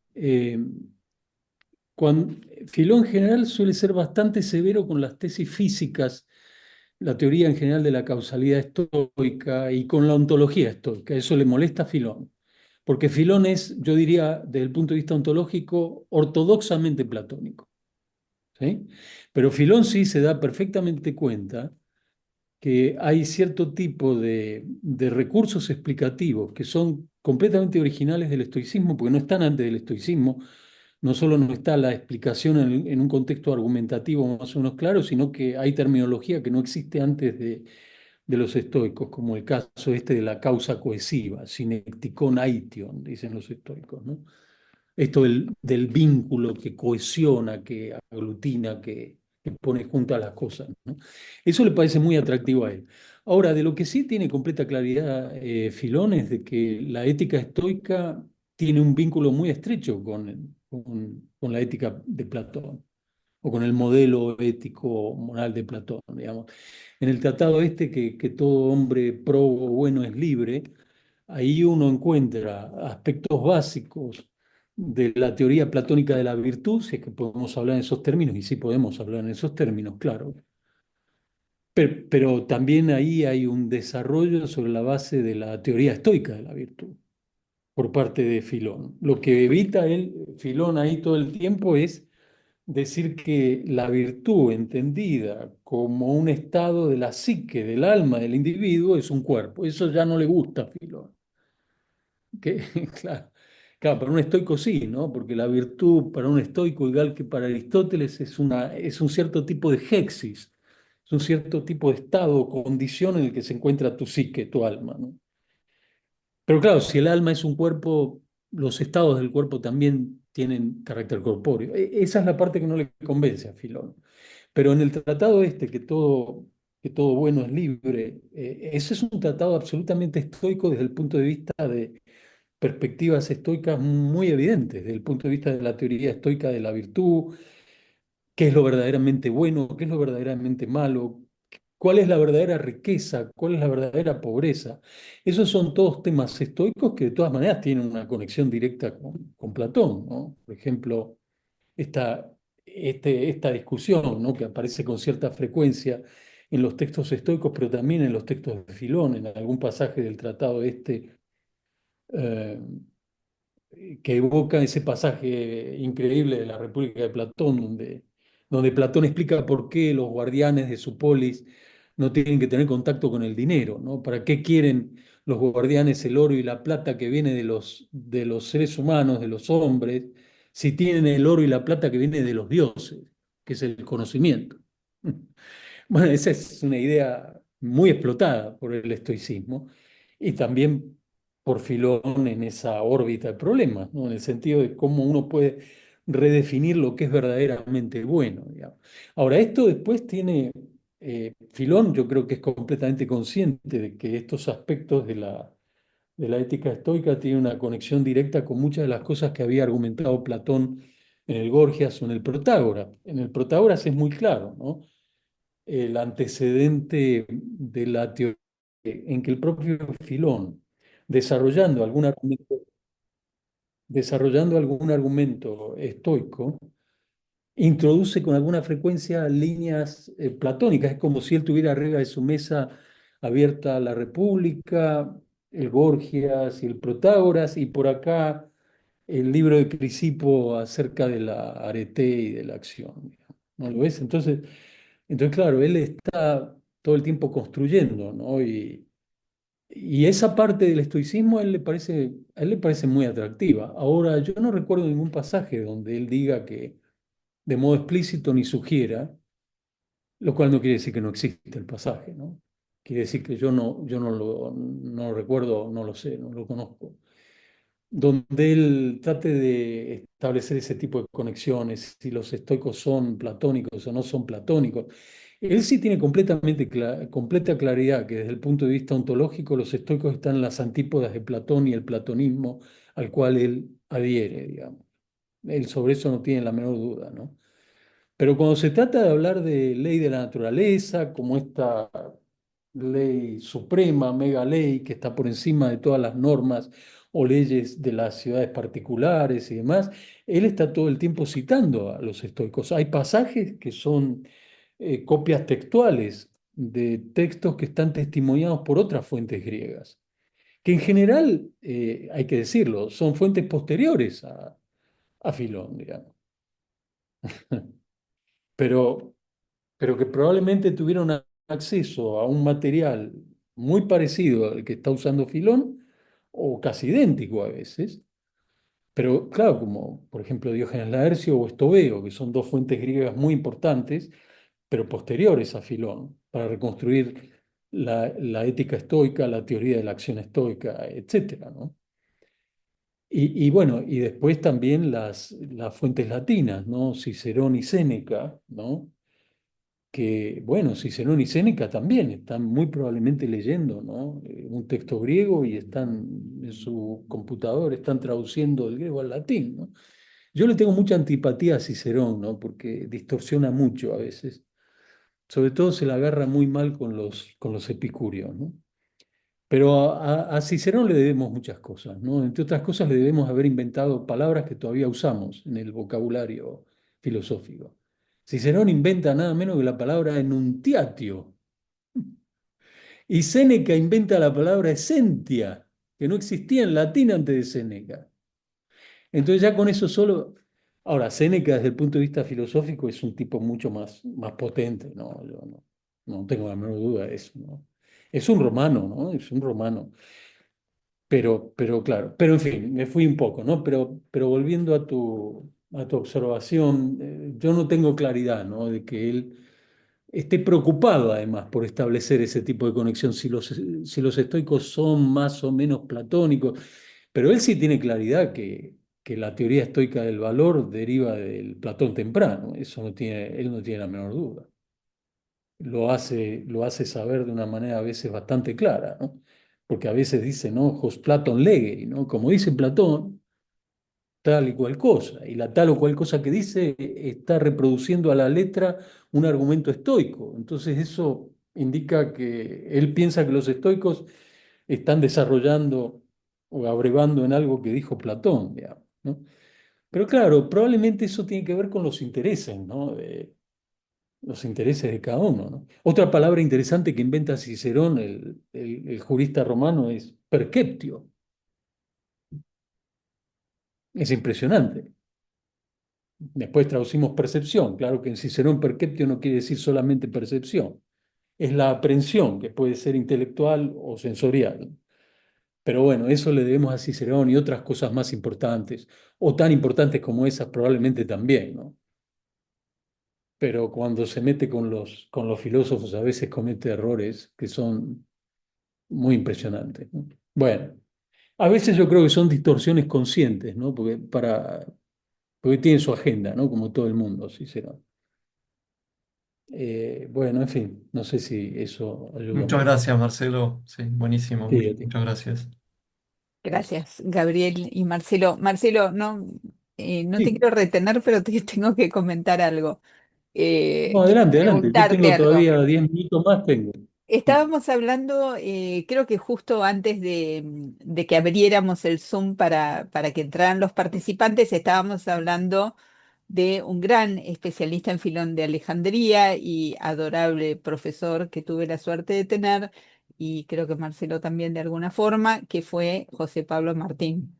Filón en general suele ser bastante severo con las tesis físicas, la teoría en general de la causalidad estoica y con la ontología estoica. Eso le molesta a Filón, porque Filón es, yo diría, desde el punto de vista ontológico, ortodoxamente platónico, ¿sí? Pero Filón sí se da perfectamente cuenta que hay cierto tipo de recursos explicativos que son completamente originales del estoicismo, porque no están antes del estoicismo. No solo no está la explicación en un contexto argumentativo más o menos claro, sino que hay terminología que no existe antes de los estoicos, como el caso este de la causa cohesiva, synektikon aition, dicen los estoicos, ¿no? Esto del vínculo que cohesiona, que aglutina, que pone juntas las cosas, ¿no? Eso le parece muy atractivo a él. Ahora, de lo que sí tiene completa claridad Filón es de que la ética estoica tiene un vínculo muy estrecho con la ética de Platón, o con el modelo ético moral de Platón, digamos. En el tratado este que todo hombre probo bueno es libre, ahí uno encuentra aspectos básicos de la teoría platónica de la virtud, si es que podemos hablar en esos términos, y sí podemos hablar en esos términos, claro. Pero también ahí hay un desarrollo sobre la base de la teoría estoica de la virtud por parte de Filón. Lo que evita Filón ahí todo el tiempo es decir que la virtud entendida como un estado de la psique, del alma del individuo, es un cuerpo. Eso ya no le gusta a Filón. Que, claro, claro, para un estoico sí, ¿no? Porque la virtud para un estoico, igual que para Aristóteles, es un cierto tipo de hexis, es un cierto tipo de estado o condición en el que se encuentra tu psique, tu alma, ¿no? Pero claro, si el alma es un cuerpo, los estados del cuerpo también tienen carácter corpóreo. Esa es la parte que no le convence a Filón. Pero en el tratado este, que todo que todo bueno es libre. Ese es un tratado absolutamente estoico desde el punto de vista de perspectivas estoicas muy evidentes, desde el punto de vista de la teoría estoica de la virtud, qué es lo verdaderamente bueno, qué es lo verdaderamente malo, cuál es la verdadera riqueza, cuál es la verdadera pobreza. Esos son todos temas estoicos que de todas maneras tienen una conexión directa con Platón, ¿no? Por ejemplo, esta, esta discusión, ¿no? Que aparece con cierta frecuencia en los textos estoicos, pero también en los textos de Filón, en algún pasaje del tratado eh, que evoca ese pasaje increíble de la República de Platón, donde Platón explica por qué los guardianes de su polis no tienen que tener contacto con el dinero, ¿no? ¿Para qué quieren los guardianes el oro y la plata que viene de los seres humanos, de los hombres, si tienen el oro y la plata que viene de los dioses, que es el conocimiento? Bueno, esa es una idea muy explotada por el estoicismo y también por Filón en esa órbita de problemas, ¿no? En el sentido de cómo uno puede redefinir lo que es verdaderamente bueno, digamos. Ahora, esto después tiene, Filón yo creo que es completamente consciente de que estos aspectos de la ética estoica tienen una conexión directa con muchas de las cosas que había argumentado Platón en el Gorgias o en el Protágoras. En el Protágoras es muy claro, ¿no? El antecedente de la teoría en que el propio Filón, desarrollando desarrollando algún argumento estoico, introduce con alguna frecuencia líneas platónicas. Es como si él tuviera arriba de su mesa abierta la República, el Gorgias y el Protágoras, y por acá el libro de Crisipo acerca de la arete y de la acción. ¿No lo ves? Entonces, claro, él está todo el tiempo construyendo, ¿no? Y esa parte del estoicismo a él le parece muy atractiva. Ahora, yo no recuerdo ningún pasaje donde él diga que de modo explícito ni sugiera, lo cual no quiere decir que no existe el pasaje, ¿no? Quiere decir que yo no lo recuerdo, no lo sé, no lo conozco, donde él trate de establecer ese tipo de conexiones, si los estoicos son platónicos o no son platónicos. Él sí tiene completa claridad que desde el punto de vista ontológico los estoicos están en las antípodas de Platón y el platonismo al cual él adhiere, digamos. Él sobre eso no tiene la menor duda, ¿no? Pero cuando se trata de hablar de ley de la naturaleza, como esta ley suprema, mega ley, que está por encima de todas las normas o leyes de las ciudades particulares y demás, él está todo el tiempo citando a los estoicos. Hay pasajes que son copias textuales de textos que están testimoniados por otras fuentes griegas, que en general, hay que decirlo, son fuentes posteriores a Filón, digamos. Pero que probablemente tuvieron acceso a un material muy parecido al que está usando Filón, o casi idéntico a veces, pero claro, como por ejemplo Diógenes Laercio o Estobeo, que son dos fuentes griegas muy importantes, pero posteriores a Filón, para reconstruir la ética estoica, la teoría de la acción estoica, etcétera, ¿no? Y bueno, y después también las fuentes latinas, ¿no? Cicerón y Séneca, ¿no? Que, bueno, Cicerón y Séneca también están muy probablemente leyendo, ¿no? Un texto griego y están en su computador, están traduciendo del griego al latín, ¿no? Yo le tengo mucha antipatía a Cicerón, ¿no? Porque distorsiona mucho a veces. Sobre todo se la agarra muy mal con los epicúreos, ¿no? Pero a Cicerón le debemos muchas cosas, ¿no? Entre otras cosas le debemos haber inventado palabras que todavía usamos en el vocabulario filosófico. Cicerón inventa nada menos que la palabra enuntiatio. Y Séneca inventa la palabra essentia, que no existía en latín antes de Séneca. Entonces ya con eso solo... Ahora, Séneca desde el punto de vista filosófico es un tipo mucho más potente, ¿no? Yo no tengo la menor duda de eso, ¿no? Es un romano, ¿no? Es un romano. Pero claro, pero en fin, me fui un poco, ¿no? Pero volviendo a tu observación, yo no tengo claridad, ¿no? De que él esté preocupado además por establecer ese tipo de conexión, si los estoicos son más o menos platónicos, pero él sí tiene claridad que la teoría estoica del valor deriva del Platón temprano, eso no tiene, él no tiene la menor duda. lo hace saber de una manera a veces bastante clara, ¿no? Porque a veces dice, ¿no? Hos Platon lege, ¿no? Como dice Platón, tal y cual cosa, y la tal o cual cosa que dice está reproduciendo a la letra un argumento estoico. Entonces eso indica que él piensa que los estoicos están desarrollando o abrevando en algo que dijo Platón, digamos, ¿no? Pero claro, probablemente eso tiene que ver con los intereses, ¿no? Los intereses de cada uno, ¿no? Otra palabra interesante que inventa Cicerón, el jurista romano, es perceptio. Es impresionante. Después traducimos percepción. Claro que en Cicerón perceptio no quiere decir solamente percepción. Es la aprehensión, que puede ser intelectual o sensorial. Pero bueno, eso le debemos a Cicerón y otras cosas más importantes, o tan importantes como esas probablemente también, ¿no? Pero cuando se mete con los filósofos a veces comete errores que son muy impresionantes, ¿no? Bueno, a veces yo creo que son distorsiones conscientes, ¿no? Porque tiene su agenda, ¿no? Como todo el mundo, Cicerón. Bueno, en fin, no sé si eso ayuda un Muchas poco. gracias, Marcelo. Sí, buenísimo. Sí, a ti. Muchas gracias. Gracias, Gabriel y Marcelo. Marcelo, no, no te Sí, quiero retener, pero te tengo que comentar algo. no, Quiero adelante, adelante. Yo preguntarte tengo algo. todavía 10 minutos más, tengo. Estábamos hablando, creo que justo antes de que abriéramos el Zoom para que entraran los participantes, estábamos hablando de un gran especialista en Filón de Alejandría y adorable profesor que tuve la suerte de tener, y creo que Marcelo también de alguna forma, que fue José Pablo Martín.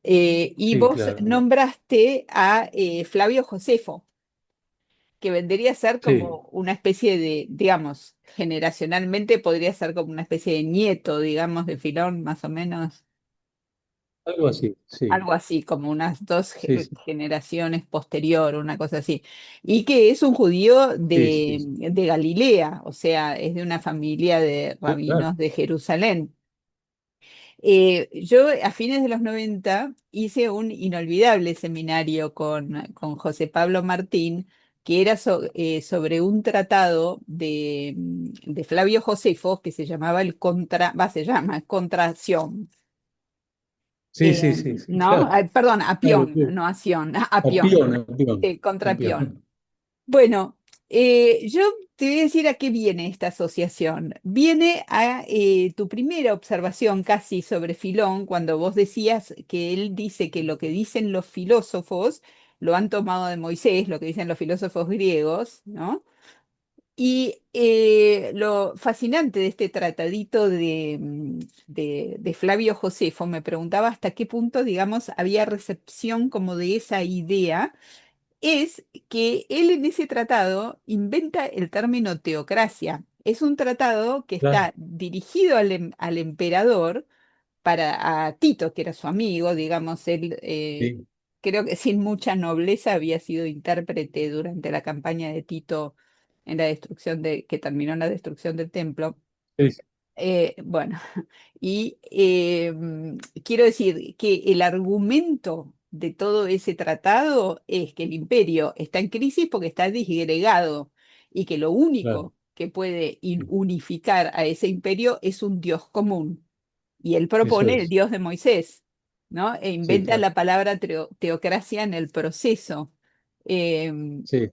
Y Sí, vos claro. nombraste a Flavio Josefo, que vendría a ser Sí, como una especie de, digamos, generacionalmente podría ser como una especie de nieto, digamos, de Filón, más o menos, algo así, sí, algo así, como unas dos sí, sí, generaciones posterior, una cosa así. Y que es un judío sí, sí, de Galilea, o sea, es de una familia de sí, claro. rabinos de Jerusalén. Yo a fines de los 90 hice un inolvidable seminario con José Pablo Martín, que era sobre un tratado de Flavio Josefo que se llamaba se llama Contracción. Sí, sí, sí, sí, ¿No? claro. Perdón, Claro, Apión, sí. no Ación, Apión, Apión, apión, contra Apión. apión. Bueno, yo te voy a decir a qué viene esta asociación. Viene a tu primera observación casi sobre Filón, cuando vos decías que él dice que lo que dicen los filósofos lo han tomado de Moisés, lo que dicen los filósofos griegos, ¿no? Y lo fascinante de este tratadito de Flavio Josefo, me preguntaba hasta qué punto, digamos, había recepción como de esa idea es que él en ese tratado inventa el término teocracia. Es un tratado que Claro, está dirigido al emperador para a Tito, que era su amigo, digamos, él sí, creo que sin mucha nobleza había sido intérprete durante la campaña de Tito en la destrucción que terminó en la destrucción del templo. sí, sí, Bueno, y quiero decir que el argumento de todo ese tratado es que el imperio está en crisis porque está disgregado y que lo claro. único que puede unificar a ese imperio es un Dios común. Y él Eso propone el es. Dios de Moisés, ¿no? E Sí, inventa claro. la palabra teocracia en el proceso. Em, Sí.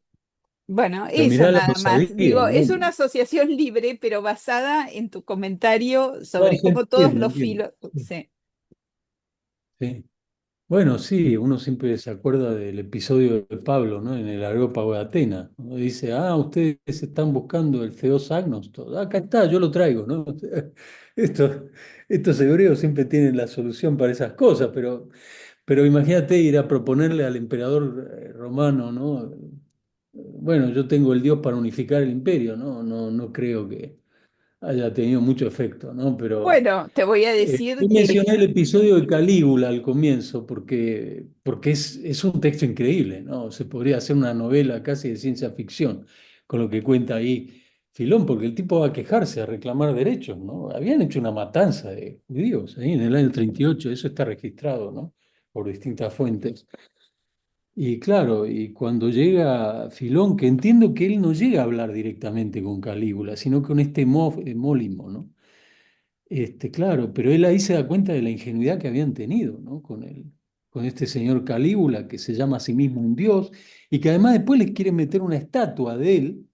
bueno, Pero eso mirá la nada más. osadía, Digo, ¿no? es una asociación libre, pero basada en tu comentario No, sobre se cómo todos entiende, los entiende. filos... Sí. Sí. Bueno, sí, uno siempre se acuerda del episodio de Pablo, ¿no? En el Areópago de Atenas, ¿no? Dice, ustedes están buscando el Theos Agnostos. Acá está, yo lo traigo, ¿no? O sea, estos hebreos siempre tienen la solución para esas cosas, pero imagínate ir a proponerle al emperador romano, ¿no? Bueno, yo tengo el Dios para unificar el imperio, ¿no? No creo que haya tenido mucho efecto, ¿no? Pero Bueno, te voy a yo decir que mencioné el episodio de Calígula al comienzo porque es un texto increíble, ¿no? Se podría hacer una novela casi de ciencia ficción con lo que cuenta ahí Filón, porque el tipo va a quejarse, a reclamar derechos, ¿no? Habían hecho una matanza de judíos ahí en el año 38, eso está registrado, ¿no? Por distintas fuentes. Y claro, y cuando llega Filón, que entiendo que él no llega a hablar directamente con Calígula, sino con este Mólimo, ¿no? Claro, pero él ahí se da cuenta de la ingenuidad que habían tenido, ¿no? Con este señor Calígula, que se llama a sí mismo un dios, y que además después les quiere meter una estatua de él,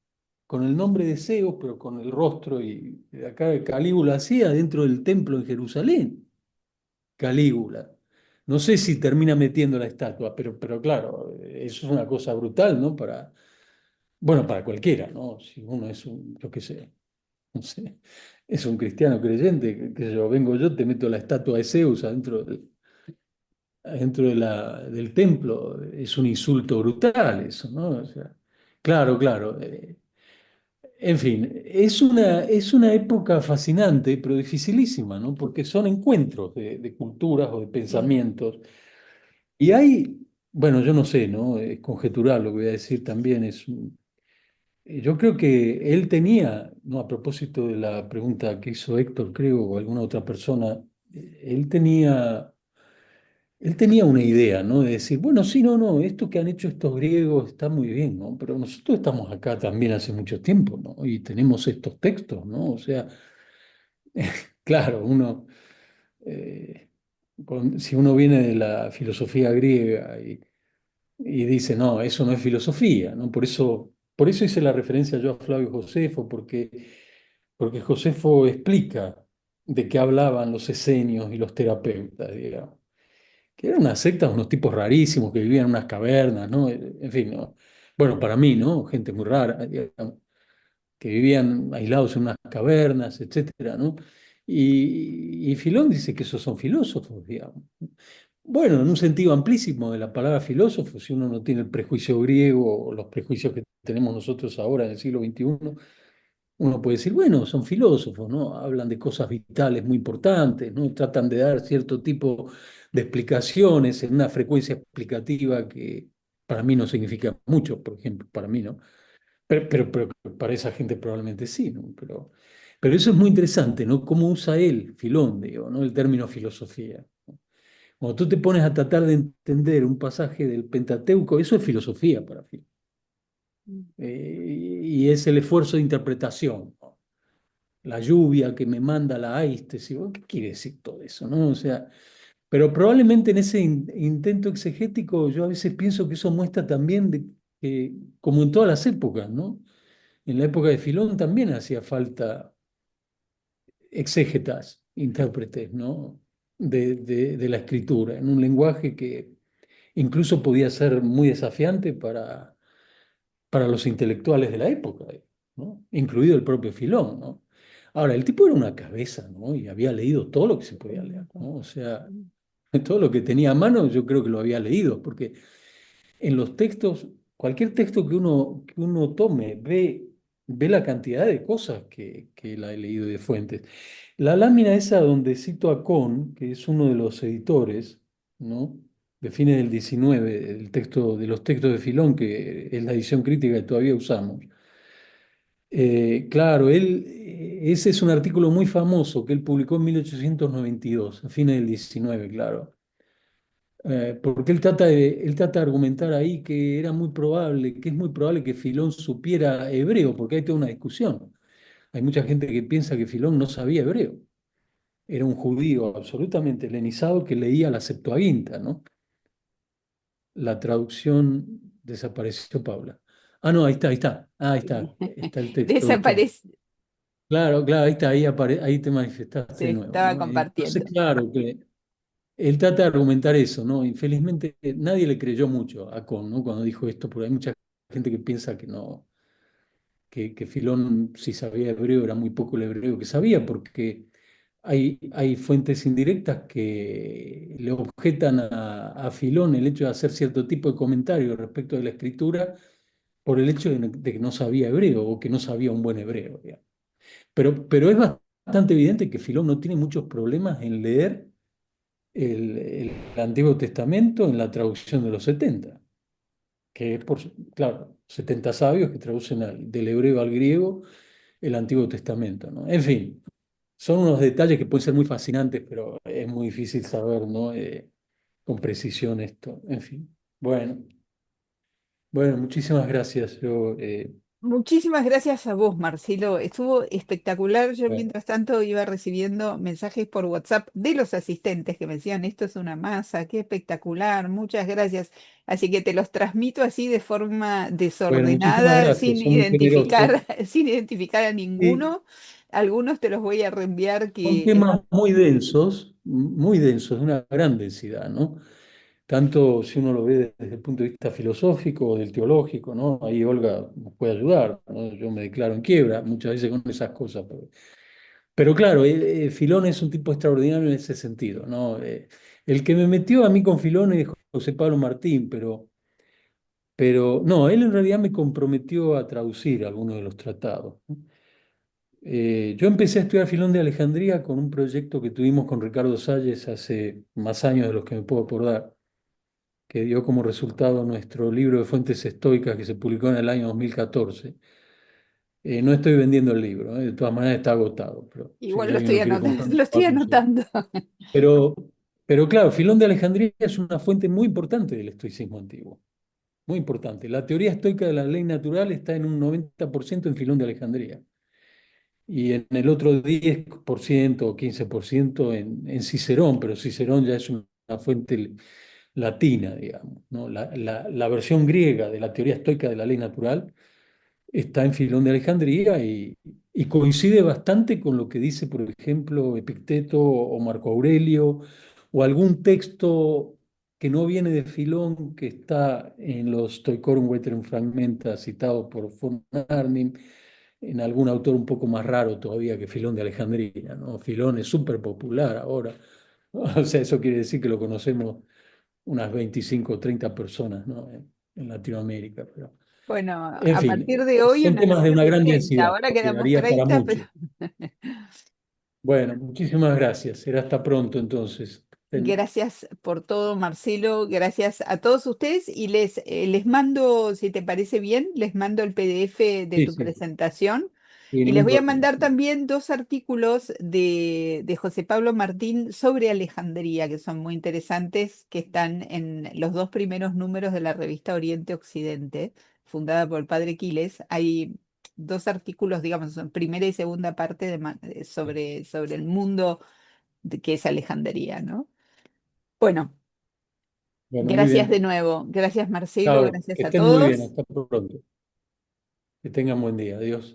con el nombre de Zeus, pero con el rostro y de acá de Calígula hacía dentro del templo en Jerusalén. Calígula. No sé si termina metiendo la estatua, pero claro, eso es una cosa brutal, ¿no? Bueno, para cualquiera, ¿no? Si uno es un, yo qué sé, no sé, es un cristiano creyente, que yo vengo yo, te meto la estatua de Zeus del templo, es un insulto brutal eso, ¿no? O sea, claro, claro. En fin, es una época fascinante, pero dificilísima, ¿no? Porque son encuentros de culturas o de pensamientos. Y hay, bueno, yo no sé, ¿no? Es conjetural lo que voy a decir también. Yo creo que él tenía, ¿no? A propósito de la pregunta que hizo Héctor, creo, o alguna otra persona, él tenía una idea, ¿no? De decir, bueno, sí, no, no, esto que han hecho estos griegos está muy bien, ¿no? Pero nosotros estamos acá también hace mucho tiempo, ¿no? Y tenemos estos textos, ¿no? O sea, claro, eh, si uno viene de la filosofía griega y dice, no, eso no es filosofía, ¿no? Por eso hice la referencia yo a Flavio Josefo, porque Josefo explica de qué hablaban los esenios y los terapeutas, digamos, que eran unas sectas, unos tipos rarísimos que vivían en unas cavernas, ¿no? En fin, ¿no? Bueno, para mí, ¿no? Gente muy rara, digamos, que vivían aislados en unas cavernas, etcétera, ¿no? Y Filón dice que esos son filósofos, digamos. Bueno, en un sentido amplísimo de la palabra filósofo, si uno no tiene el prejuicio griego o los prejuicios que tenemos nosotros ahora en el siglo XXI, uno puede decir, bueno, son filósofos, ¿no? Hablan de cosas vitales muy importantes, ¿no? Tratan de dar cierto tipo de explicaciones en una frecuencia explicativa que para mí no significa mucho, por ejemplo, para mí, ¿no? Pero para esa gente probablemente sí, ¿no? Pero eso es muy interesante, ¿no? Cómo usa él, Filón, digo, ¿no? El término filosofía. Cuando tú te pones a tratar de entender un pasaje del Pentateuco, eso es filosofía para Filón. Y es el esfuerzo de interpretación, ¿no? La lluvia que me manda la aistes, y bueno, ¿qué quiere decir todo eso, no? O sea, pero probablemente en ese intento exegético yo a veces pienso que eso muestra también que, como en todas las épocas, ¿no? En la época de Filón también hacía falta exégetas, intérpretes, ¿no? De la escritura, en un lenguaje que incluso podía ser muy desafiante para los intelectuales de la época, ¿no? Incluido el propio Filón, ¿no? Ahora, el tipo era una cabeza, ¿no? Y había leído todo lo que se podía leer, ¿no? O sea, todo lo que tenía a mano yo creo que lo había leído, porque en los textos, cualquier texto que uno tome, ve la cantidad de cosas que él ha leído de fuentes. La lámina esa donde cito a Kohn, que es uno de los editores, ¿no? De fines del 19, de los textos de Filón, que es la edición crítica que todavía usamos. Claro, ese es un artículo muy famoso que él publicó en 1892, a fines del 19, claro. Porque él trata de argumentar ahí que era muy probable, que es muy probable que Filón supiera hebreo, porque hay toda una discusión. Hay mucha gente que piensa que Filón no sabía hebreo. Era un judío absolutamente helenizado que leía la Septuaginta, ¿no? La traducción desapareció, Paula. Ah, no, ahí está, ahí está. Ah, ahí está. Está el texto. Desaparece, Claro, claro, ahí está, ahí te manifestaste se de nuevo, estaba ¿no? Entonces, compartiendo. claro que él trata de argumentar eso, ¿no? Infelizmente nadie le creyó mucho a Kohn, ¿no? Cuando dijo esto, porque hay mucha gente que piensa que no, que Filón, si sabía hebreo, era muy poco el hebreo que sabía, porque hay fuentes indirectas que le objetan a Filón el hecho de hacer cierto tipo de comentarios respecto de la escritura por el hecho de que no sabía hebreo o que no sabía un buen hebreo, digamos. Pero es bastante evidente que Filón no tiene muchos problemas en leer el Antiguo Testamento en la traducción de los 70, que es claro, 70 sabios que traducen del hebreo al griego el Antiguo Testamento, ¿no? En fin, son unos detalles que pueden ser muy fascinantes, pero es muy difícil saber, ¿no? Con precisión esto. En fin, bueno. Bueno, muchísimas gracias. Muchísimas gracias a vos, Marcelo. Estuvo espectacular. Yo Bueno, mientras tanto iba recibiendo mensajes por WhatsApp de los asistentes que me decían, esto es una masa, qué espectacular, muchas gracias. Así que te los transmito así de forma bueno, muchísimas desordenada, gracias, son muy generosos. sin identificar a Y ninguno. Algunos te los voy a reenviar son que temas muy densos, de una gran densidad, ¿no? Tanto si uno lo ve desde el punto de vista filosófico o del teológico, ¿no? Ahí Olga nos puede ayudar, ¿no? Yo me declaro en quiebra muchas veces con esas cosas. Pero claro, Filón es un tipo extraordinario en ese sentido, ¿no? El que me metió a mí con Filón es José Pablo Martín, pero no, él en realidad me comprometió a traducir algunos de los tratados, ¿no? Yo empecé a estudiar Filón de Alejandría con un proyecto que tuvimos con Ricardo Salles hace más años de los que me puedo acordar, que dio como resultado nuestro libro de fuentes estoicas que se publicó en el año 2014. No estoy vendiendo el libro, de todas maneras está agotado, pero si igual lo alguien estoy lo quiere anotando, comprar, lo lo va estoy a conseguir. anotando. Pero, pero claro, Filón de Alejandría es una fuente muy importante del estoicismo antiguo, muy importante. La teoría estoica de la ley natural está en un 90% en Filón de Alejandría y en el otro 10% o 15% en Cicerón, pero Cicerón ya es una fuente latina, digamos, ¿no? La versión griega de la teoría estoica de la ley natural está en Filón de Alejandría y coincide bastante con lo que dice, por ejemplo, Epicteto o Marco Aurelio, o algún texto que no viene de Filón, que está en los Stoicorum Veterum Fragmenta, citados por von Arnim, en algún autor un poco más raro todavía que Filón de Alejandría, ¿no? Filón es súper popular ahora. O sea, eso quiere decir que lo conocemos unas 25 o 30 personas, ¿no? En Latinoamérica. Pero, Bueno, en a partir fin, de hoy son una temas de nación una de gran 30. densidad, Ahora que quedamos daría para 30, pero mucho. Bueno, muchísimas gracias. Será hasta pronto entonces. gracias por todo, Marcelo. Gracias a todos ustedes y les mando, si te parece bien, les mando el PDF de Sí, tu sí, presentación sí, y les ningún voy a problema. mandar también dos artículos de José Pablo Martín sobre Alejandría, que son muy interesantes, que están en los dos primeros números de la revista Oriente Occidente, fundada por el padre Quiles. Hay dos artículos, digamos, son primera y segunda parte sobre el mundo que es Alejandría, ¿no? Bueno, Bueno, muy gracias de bien. nuevo. Gracias, Marcelo. Chao, que Gracias a estén muy bien. todos. Hasta pronto. Que tengan buen día. Adiós.